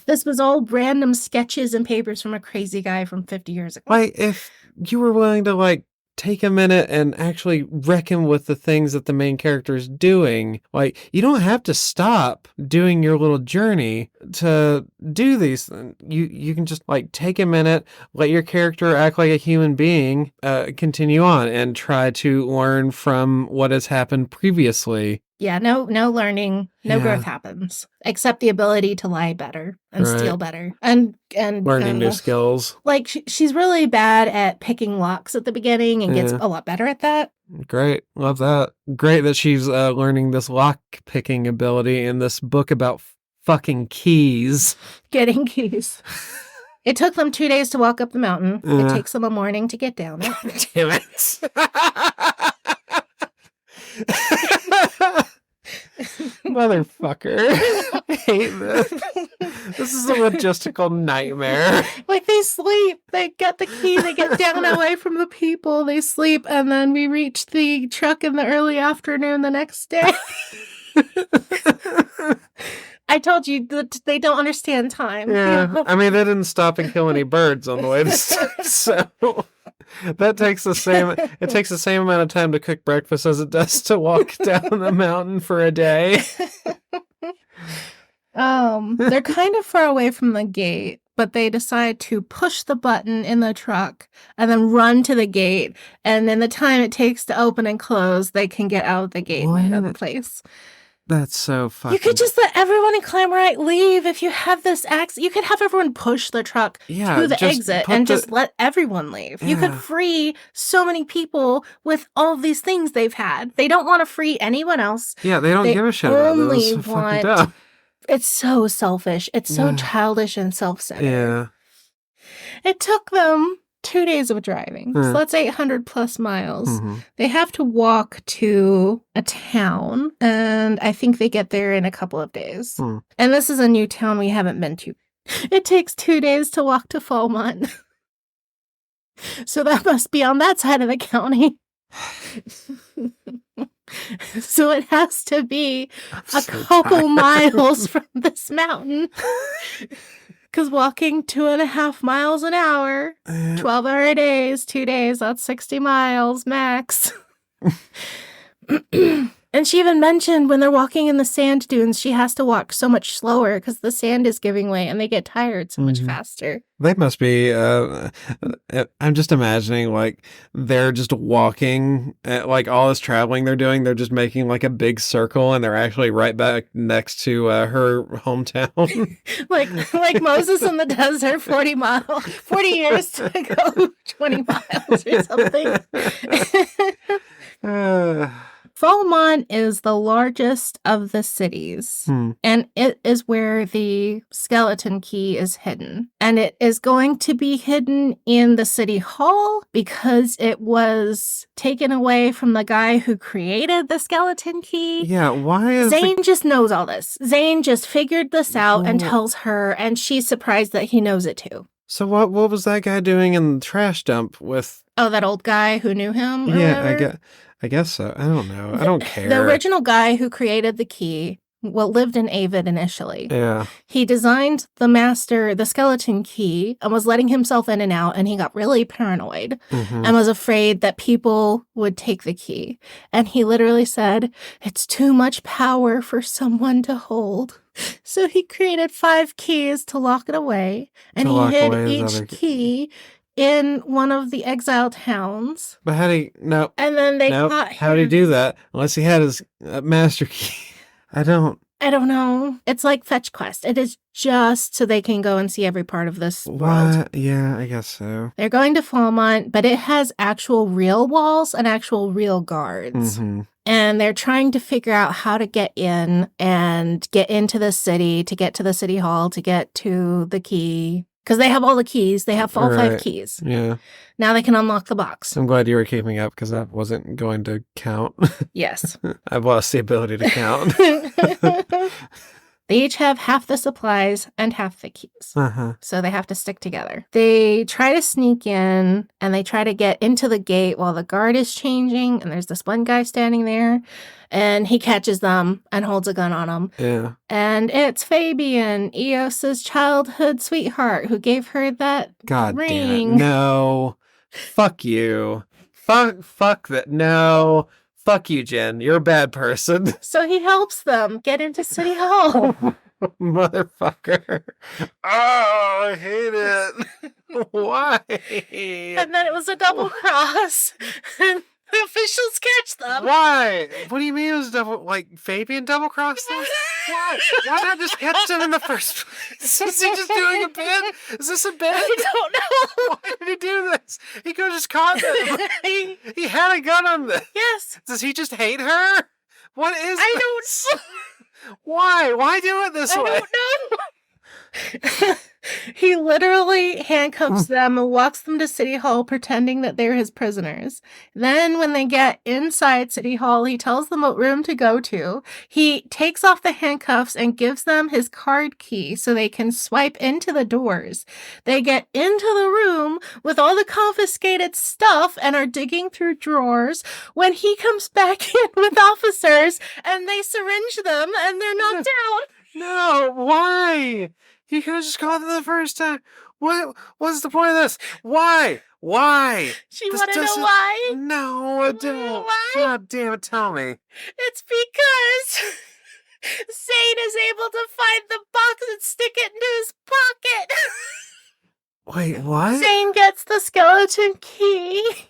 This was all random sketches and papers from a crazy guy from 50 years ago. Like, if you were willing to, like, take a minute and actually reckon with the things that the main character is doing, like, you don't have to stop doing your little journey to do these. You can just, like, take a minute, let your character act like a human being, continue on and try to learn from what has happened previously. Yeah, no learning, no growth happens, except the ability to lie better and steal better and learning new skills. Like, she's really bad at picking locks at the beginning and gets a lot better at that. Great. Love that. Great that she's learning this lock picking ability in this book about fucking keys. Getting keys. It took them 2 days to walk up the mountain. It takes them a morning to get down it. Damn it. Motherfucker. I hate this. This is a logistical nightmare. Like, they sleep. They get the key. They get down away from the people. They sleep. And then we reach the truck in the early afternoon the next day. I told you that they don't understand time. Yeah. I mean, they didn't stop and kill any birds on the way to start, so that takes the same amount of time to cook breakfast as it does to walk down the mountain for a day. They're kind of far away from the gate, but they decide to push the button in the truck and then run to the gate. And in the time it takes to open and close, they can get out of the gate and out of the place. That's so fucking... You could just let everyone in Climberite leave if you have this access. You could have everyone push the truck to the exit and just let everyone leave. Yeah. You could free so many people with all of these things they've had. They don't want to free anyone else. Yeah, they don't give a shit about this. So fucking dumb. It's so selfish. It's so childish and self-centered. Yeah. It took them 2 days of driving. So that's 800 plus miles. They have to walk to a town, and I think they get there in a couple of days. And this is a new town we haven't been to. It takes 2 days to walk to Falmont. So that must be on that side of the county. So it has to be a couple miles from this mountain. Because walking 2.5 miles an hour, 12-hour days, 2 days, that's 60 miles max. And she even mentioned when they're walking in the sand dunes, she has to walk so much slower because the sand is giving way and they get tired so much faster. They must be, I'm just imagining, like, they're just walking, like, all this traveling they're doing, they're just making, like, a big circle, and they're actually right back next to her hometown. like Moses in the desert, 40 years to go 20 miles or something. Falmont is the largest of the cities, and it is where the skeleton key is hidden. And it is going to be hidden in the city hall because it was taken away from the guy who created the skeleton key. Yeah, why is Zane just knows all this. Zane just figured this out and tells her, and she's surprised that he knows it too. So what was that guy doing in the trash dump with... Oh, that old guy who knew him? Yeah, I guess so. I don't know. I don't care. The original guy who created the key, lived in Avid initially. Yeah. He designed the skeleton key, and was letting himself in and out, and he got really paranoid and was afraid that people would take the key. And he literally said, "It's too much power for someone to hold." So he created 5 keys to lock it away, and he hid each key in one of the exile towns. But how do you... No. And then they caught him. How did he do that? Unless he had his master key. I don't... I don't know. It's like Fetch Quest. It is just so they can go and see every part of this world. What? Yeah, I guess so. They're going to Falmont, but it has actual real walls and actual real guards. Mm-hmm. And they're trying to figure out how to get in and get into the city, to get to the city hall, to get to the key. Because they have all the keys. They have all 5 keys. Yeah. Now they can unlock the box. I'm glad you were keeping up because that wasn't going to count. Yes. I've lost the ability to count. They each have half the supplies and half the keys. Uh-huh. So they have to stick together. They try to sneak in and they try to get into the gate while the guard is changing. And there's this one guy standing there and he catches them and holds a gun on them. Yeah. And it's Fabian, Eos's childhood sweetheart, who gave her that God ring. damn it. No. Fuck you. Fuck that. No. Fuck you, Jen. You're a bad person. So he helps them get into City Hall. Motherfucker. Oh, I hate it. Why? And then it was a double cross. And the officials catch them. Why? What do you mean it was double, like, Fabian double-crossed them? Why? Why not just catch them in the first place? Is he just doing a bit? Is this a bit? I don't know. Why did he do this? He could have just caught them. He had a gun on them. Yes. Does he just hate her? What is I this? don't know. Why? Why do it this way? I don't know. He literally handcuffs them and walks them to City Hall pretending that they're his prisoners. Then when they get inside City Hall, he tells them what room to go to. He takes off the handcuffs and gives them his card key so they can swipe into the doors. They get into the room with all the confiscated stuff and are digging through drawers when he comes back in with officers and they syringe them and they're knocked out. No, why? You could have just called them the first time. What's the point of this? Why? Why? She This want to know doesn't- why? No, I don't. Why? God damn it, tell me. It's because Zane is able to find the box and stick it into his pocket. Wait, what? Zane gets the skeleton key.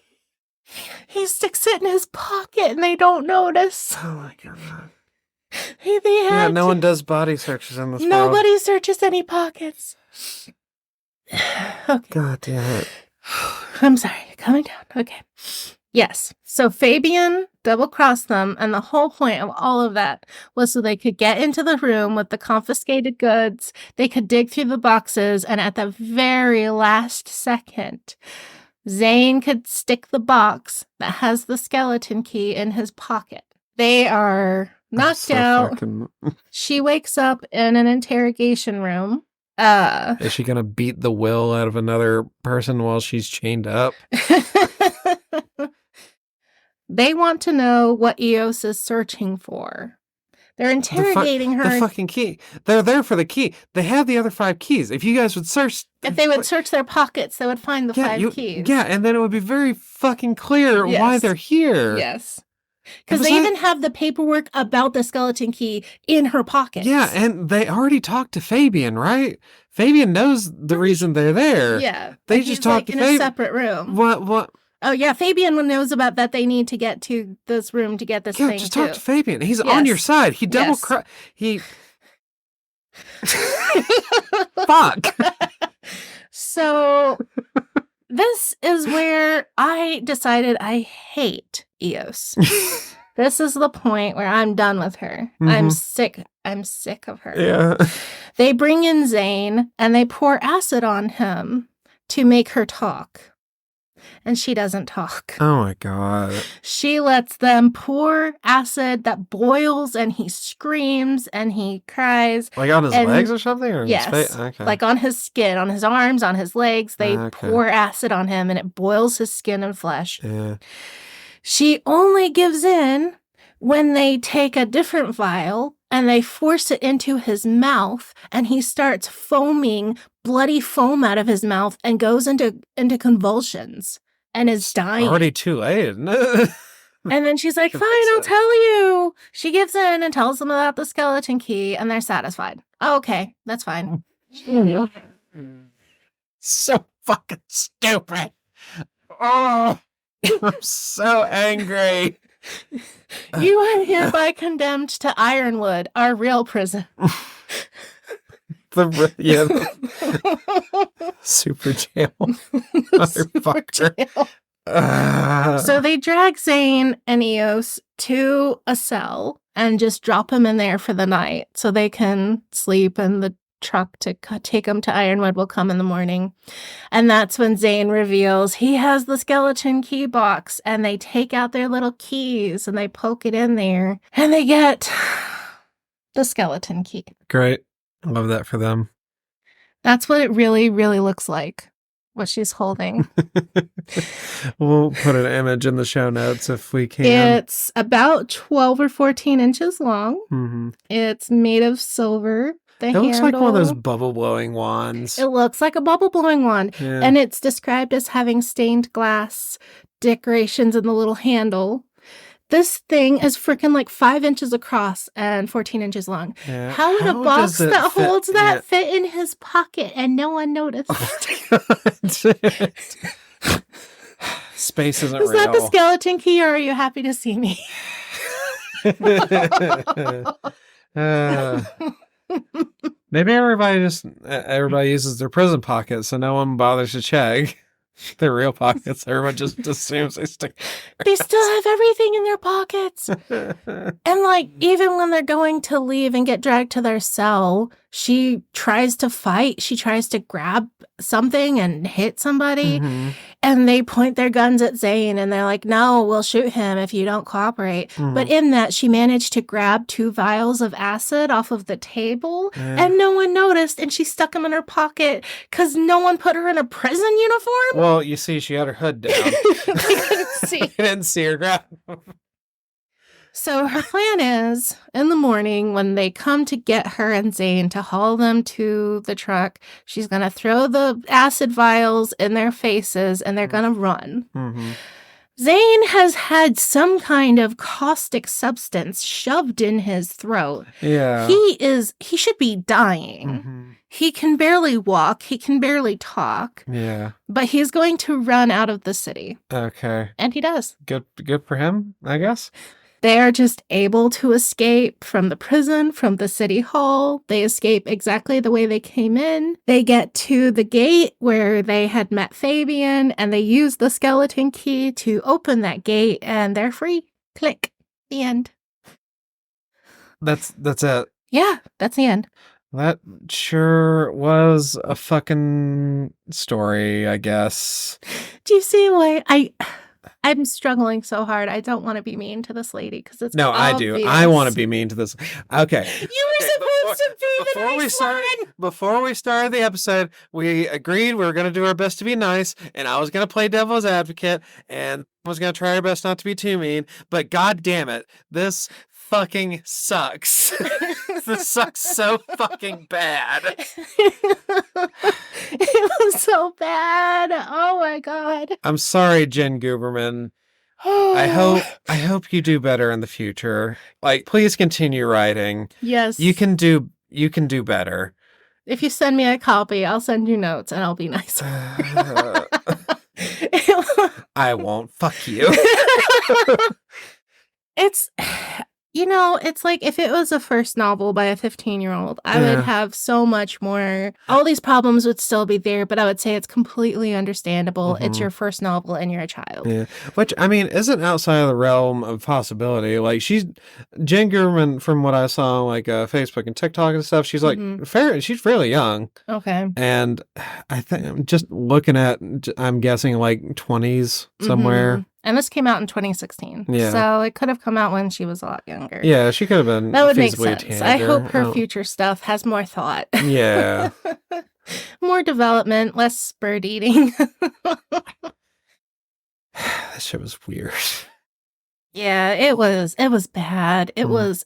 He sticks it in his pocket and they don't notice. Oh my god. Yeah, No one does body searches in this world. Nobody searches any pockets. Okay. God damn it. I'm sorry. Calming down. Okay. Yes. So Fabian double-crossed them, and the whole point of all of that was so they could get into the room with the confiscated goods, they could dig through the boxes, and at the very last second, Zane could stick the box that has the skeleton key in his pocket. They are knocked out. She wakes up in an interrogation room. Is she gonna beat the will out of another person while she's chained up? They want to know what Eos is searching for. They're interrogating her. The fucking key. They're there for the key. They have the other 5 keys. If you guys would search... If they would search their pockets, they would find the 5 keys. Yeah, and then it would be very fucking clear why they're here. Yes. Because they even have the paperwork about the skeleton key in her pocket. Yeah, and they already talked to Fabian, right? Fabian knows the reason they're there. Yeah. They just talked to in a separate room. What? Oh, yeah, Fabian knows about that they need to get to this room to get this thing, just talk to Fabian. He's on your side. He He... Fuck. So, this is where I decided I hate Eos. This is the point where I'm done with her. Mm-hmm. I'm sick of her. Yeah. They bring in Zane, and they pour acid on him to make her talk. And she doesn't talk. Oh my god. She lets them pour acid that boils and he screams and he cries. Like on his legs or something? Or yes. His face? Okay. Like on his skin, on his arms, on his legs. They pour acid on him and it boils his skin and flesh. Yeah. She only gives in when they take a different vial and they force it into his mouth and he starts foaming bloody foam out of his mouth and goes into convulsions and is dying. Already too late, isn't it? And then she's like, fine, I'll tell you. She gives in and tells them about the skeleton key and they're satisfied. Oh, okay, that's fine. So fucking stupid. Oh, I'm so angry. You are hereby condemned to Ironwood, our real prison. Super jail. Motherfucker. So they drag Zane and Eos to a cell and just drop him in there for the night so they can sleep, and the truck to take him to Ironwood will come in the morning. And that's when Zane reveals he has the skeleton key box, and they take out their little keys and they poke it in there and they get the skeleton key. Great. I love that for them. That's what it really, really looks like, what she's holding. We'll put an image in the show notes if we can. It's about 12 or 14 inches long. Mm-hmm. It's made of silver. It looks like one of those bubble blowing wands. It looks like a bubble blowing wand. Yeah. And it's described as having stained glass decorations in the little handle. This thing is freaking like 5 inches across and 14 inches long. Yeah. How would a box that holds that fit in his pocket and no one noticed? Space isn't real. Is that the skeleton key, or are you happy to see me? Maybe everybody uses their prison pockets, so no one bothers to check their real pockets. Everyone just assumes they stick. They still have everything in their pockets. And like, even when they're going to leave and get dragged to their cell, she tries to fight. She tries to grab something and hit somebody. Mm-hmm. And they point their guns at Zane and they're like, no, we'll shoot him if you don't cooperate. Mm-hmm. But in that, she managed to grab 2 vials of acid off of the table and no one noticed. And she stuck them in her pocket because no one put her in a prison uniform. Well, you see, she had her hood down. They couldn't see. They didn't see her grab them. So her plan is, in the morning, when they come to get her and Zane to haul them to the truck, she's going to throw the acid vials in their faces and they're going to run. Mm-hmm. Zane has had some kind of caustic substance shoved in his throat. Yeah. He should be dying. Mm-hmm. He can barely walk. He can barely talk. Yeah. But he's going to run out of the city. Okay. And he does. Good for him, I guess. They are just able to escape from the prison, from the city hall. They escape exactly the way they came in. They get to the gate where they had met Fabian, and they use the skeleton key to open that gate, and they're free. Click. The end. That's it. Yeah, that's the end. That sure was a fucking story, I guess. Do you see why I'm struggling so hard. I don't want to be mean to this lady because it's no, obvious. I do. I want to be mean to this. Okay. You were supposed to be the nice one. Before we started the episode, we agreed we were going to do our best to be nice, and I was going to play devil's advocate, and I was going to try our best not to be too mean. But god damn it, this fucking sucks. This sucks so fucking bad. It was so bad. Oh my god. I'm sorry, Jen Guberman. I hope you do better in the future. Like, please continue writing. Yes. You can do better. If you send me a copy, I'll send you notes and I'll be nice. I won't. Fuck you. It's like if it was a first novel by a 15-year-old, I would have so much more. All these problems would still be there, but I would say it's completely understandable. Mm-hmm. It's your first novel and you're a child. Yeah. Which, I mean, isn't outside of the realm of possibility. Like, Jen German, from what I saw on like Facebook and TikTok and stuff, she's like she's fairly young. Okay. And I think I'm just looking at, I'm guessing like 20s somewhere. Mm-hmm. And this came out in 2016. Yeah. So it could have come out when she was a lot younger. Yeah, she could have been. That would make sense. I hope her future stuff has more thought. Yeah. More development, less bird eating. That shit was weird. Yeah, it was bad. It was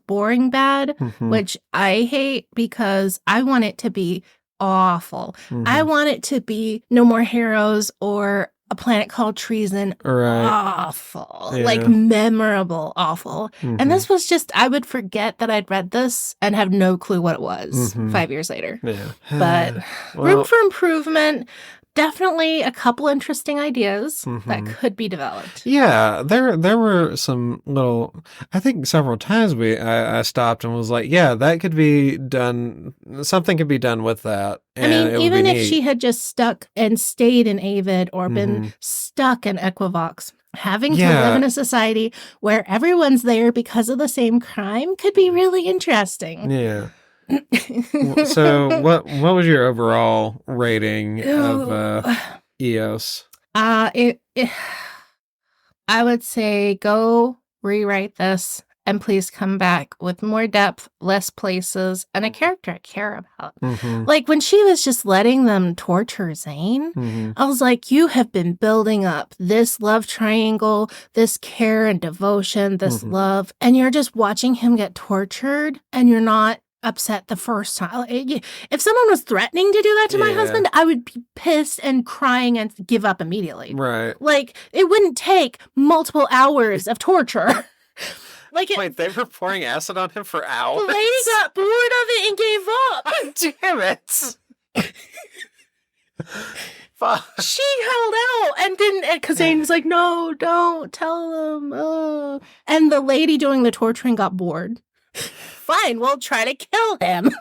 boring bad, which I hate because I want it to be awful. Mm-hmm. I want it to be No More Heroes or A Planet Called Treason. Right. Awful. Yeah. Like memorable awful. Mm-hmm. And this was just, I would forget that I'd read this and have no clue what it was 5 years later. Yeah. But room for improvement. definitely a couple interesting ideas that could be developed. Yeah, there were some little. I think several times I stopped and was like, yeah, that could be done. Something could be done with that. And I mean, it would even be if neat. she had just stuck and stayed in Avid or been stuck in Equivox, having to live in a society where everyone's there because of the same crime could be really interesting. Yeah. So what was your overall rating of EOS? I would say go rewrite this and please come back with more depth, less places, and a character I care about. Like when she was just letting them torture Zane, I was like, you have been building up this love triangle, this care and devotion, this love, and you're just watching him get tortured and you're not upset the first time. If someone was threatening to do that to my husband, I would be pissed and crying and give up immediately. Right. Like, it wouldn't take multiple hours of torture. Wait, they were pouring acid on him for hours? The lady got bored of it and gave up. Damn it. Fuck. She held out and didn't, because Zane's like, no, don't tell them. And the lady doing the torturing got bored. Fine, we'll try to kill him.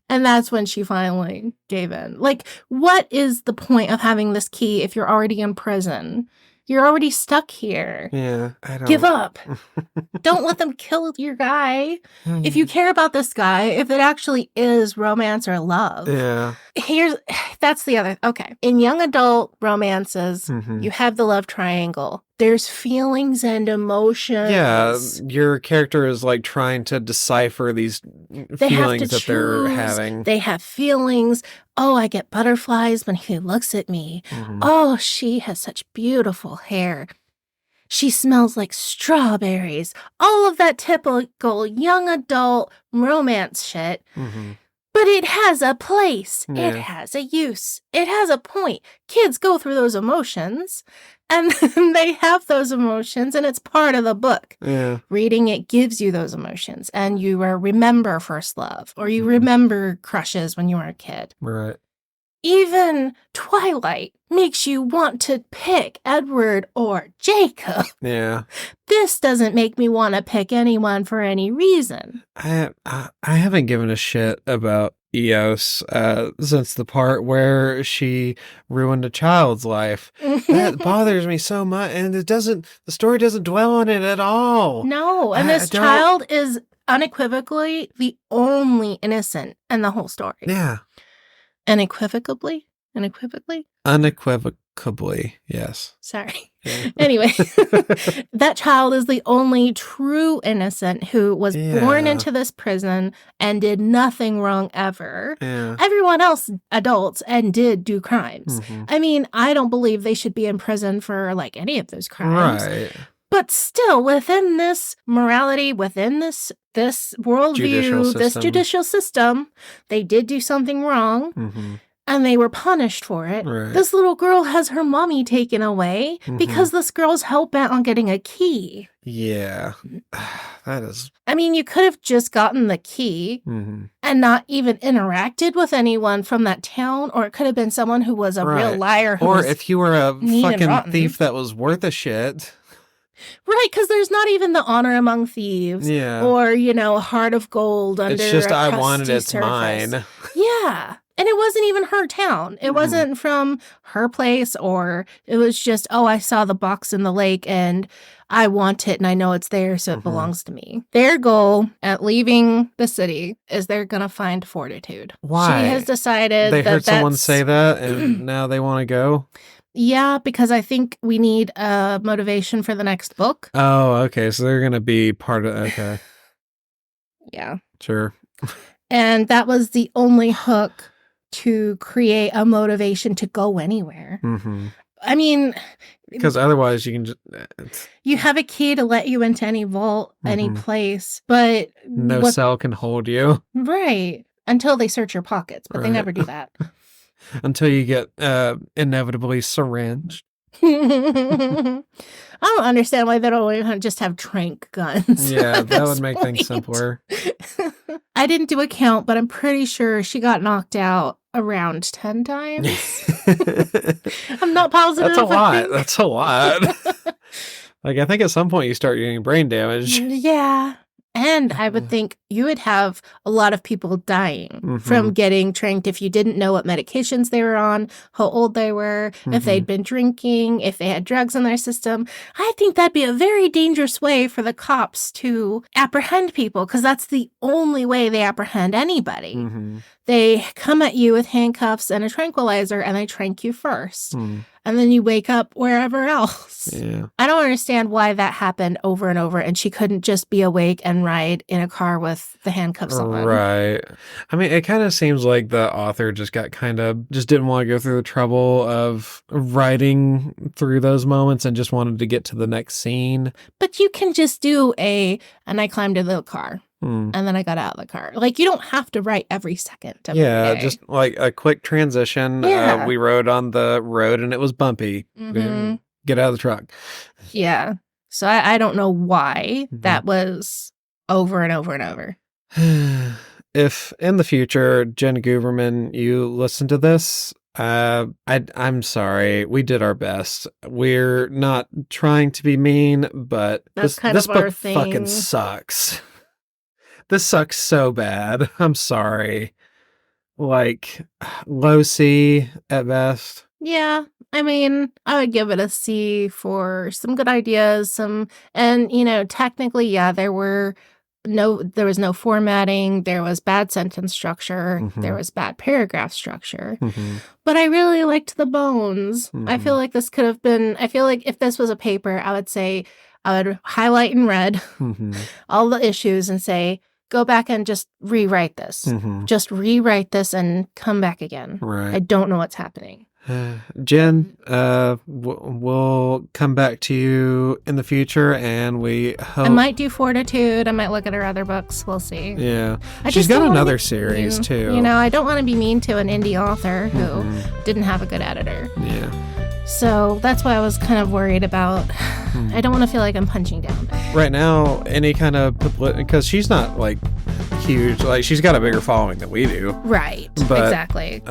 And that's when she finally gave in. Like, what is the point of having this key if you're already in prison? You're already stuck here. Yeah, I don't... Give up. Don't let them kill your guy. If you care about this guy, if it actually is romance or love. Yeah. That's the other... Okay. In young adult romances, you have the love triangle. There's feelings and emotions. Yeah, your character is like trying to decipher these feelings that they're having. They have feelings. Oh, I get butterflies when he looks at me. Oh, she has such beautiful hair. She smells like strawberries. All of that typical young adult romance shit. But it has a place. Yeah. It has a use. It has a point. Kids go through those emotions, and they have those emotions, and it's part of the book. Yeah. Reading it gives you those emotions, and you remember first love, or you remember crushes when you were a kid. Right. Even Twilight makes you want to pick Edward or Jacob. Yeah. This doesn't make me want to pick anyone for any reason. I haven't given a shit about Eos since the part where she ruined a child's life. That bothers me so much, and the story doesn't dwell on it at all. No, and this child is unequivocally the only innocent in the whole story. Yeah. Unequivocally, yes. Sorry. Yeah. Anyway, that child is the only true innocent who was born into this prison and did nothing wrong ever. Yeah. Everyone else, adults, and did do crimes. I mean, I don't believe they should be in prison for like any of those crimes. Right. But still, within this morality, within this worldview, this judicial system, they did do something wrong, and they were punished for it. Right. This little girl has her mommy taken away because this girl's hell-bent on getting a key. Yeah. That is... I mean, you could have just gotten the key and not even interacted with anyone from that town, or it could have been someone who was a real liar. Or if you were a fucking thief that was worth a shit... Right, because there's not even the honor among thieves. Yeah. Or, a heart of gold under It's just, I wanted it's mine. Yeah. And it wasn't even her town. It wasn't from her place, or it was just, I saw the box in the lake and I want it and I know it's there, so it belongs to me. Their goal at leaving the city is they're going to find fortitude. Why? She has decided they heard someone say that and now they want to go? Yeah, because I think we need a motivation for the next book. Oh, okay. So they're going to be part of... Okay. Yeah. Sure. And that was the only hook to create a motivation to go anywhere. I mean... Because otherwise you can just... You have a key to let you into any vault, any place, but... No cell can hold you. Right. Until they search your pockets, but they never do that. Until you get inevitably syringed. I don't understand why they don't just have trank guns. Yeah, that would make things simpler. I didn't do a count, but I'm pretty sure she got knocked out around 10 times. I'm not positive. That's a lot. That's a lot. Like, I think at some point you start getting brain damage. Yeah. And I would think you would have a lot of people dying from getting tranked if you didn't know what medications they were on, how old they were, if they'd been drinking, if they had drugs in their system. I think that'd be a very dangerous way for the cops to apprehend people, because that's the only way they apprehend anybody. They come at you with handcuffs and a tranquilizer, and they trank you first. And then you wake up wherever else. Yeah. I don't understand why that happened over and over, and she couldn't just be awake and ride in a car with the handcuffs on. Right. I mean, it kind of seems like the author just didn't want to go through the trouble of writing through those moments and just wanted to get to the next scene. But you can just do and I climbed into the car. And then I got out of the car. Like, you don't have to write every second of Yeah, the day. just like a quick transition. Yeah. We rode on the road and it was bumpy. Get out of the truck. Yeah. So I don't know why that was over and over and over. If in the future, Jen Guberman, you listen to this, I'm sorry. We did our best. We're not trying to be mean, but That's this our book thing. fucking sucks. This sucks so bad. I'm sorry. Like, low C at best. Yeah. I mean, I would give it a C for some good ideas, and technically, yeah, there was no formatting, there was bad sentence structure, there was bad paragraph structure. But I really liked the bones. I feel like this could have been, I feel like if this was a paper, I would highlight in red all the issues and say, go back and just rewrite this. Just rewrite this and come back again. Right. I don't know what's happening. Jen, we'll come back to you in the future, and we hope... I might do Fortitude. I might look at her other books. We'll see. Yeah. I She's just got don't wanna another be series, mean. too. I don't want to be mean to an indie author who didn't have a good editor. Yeah. So that's why I was kind of worried about... I don't want to feel like I'm punching down. Right now, any kind of... Because she's not, like, huge. Like, she's got a bigger following than we do. Right. But, exactly.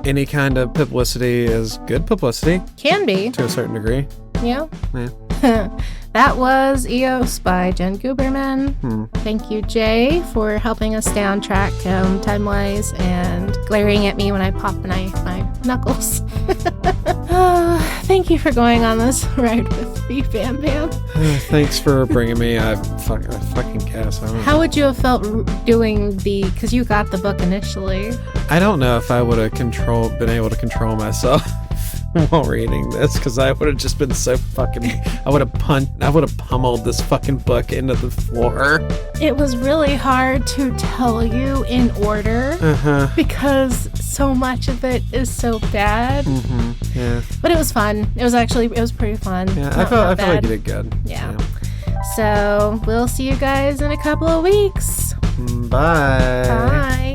Any kind of publicity is good publicity. Can be. To a certain degree. Yeah. Yeah. That was EOS by Jen Guberman. Thank you, Jay, for helping us stay on track time-wise and glaring at me when I pop my knuckles. Thank you for going on this ride with me, Bam Bam. Thanks for bringing me. I fucking guess. I don't know. How would you have felt doing because you got the book initially? I don't know if I would have been able to control myself while reading this, because I would have just been so fucking... I would have pummeled this fucking book into the floor. It was really hard to tell you in order because so much of it is so bad. Yeah. But it was fun. It was pretty fun. Yeah, I feel like you did good. Yeah. So we'll see you guys in a couple of weeks. Bye. Bye.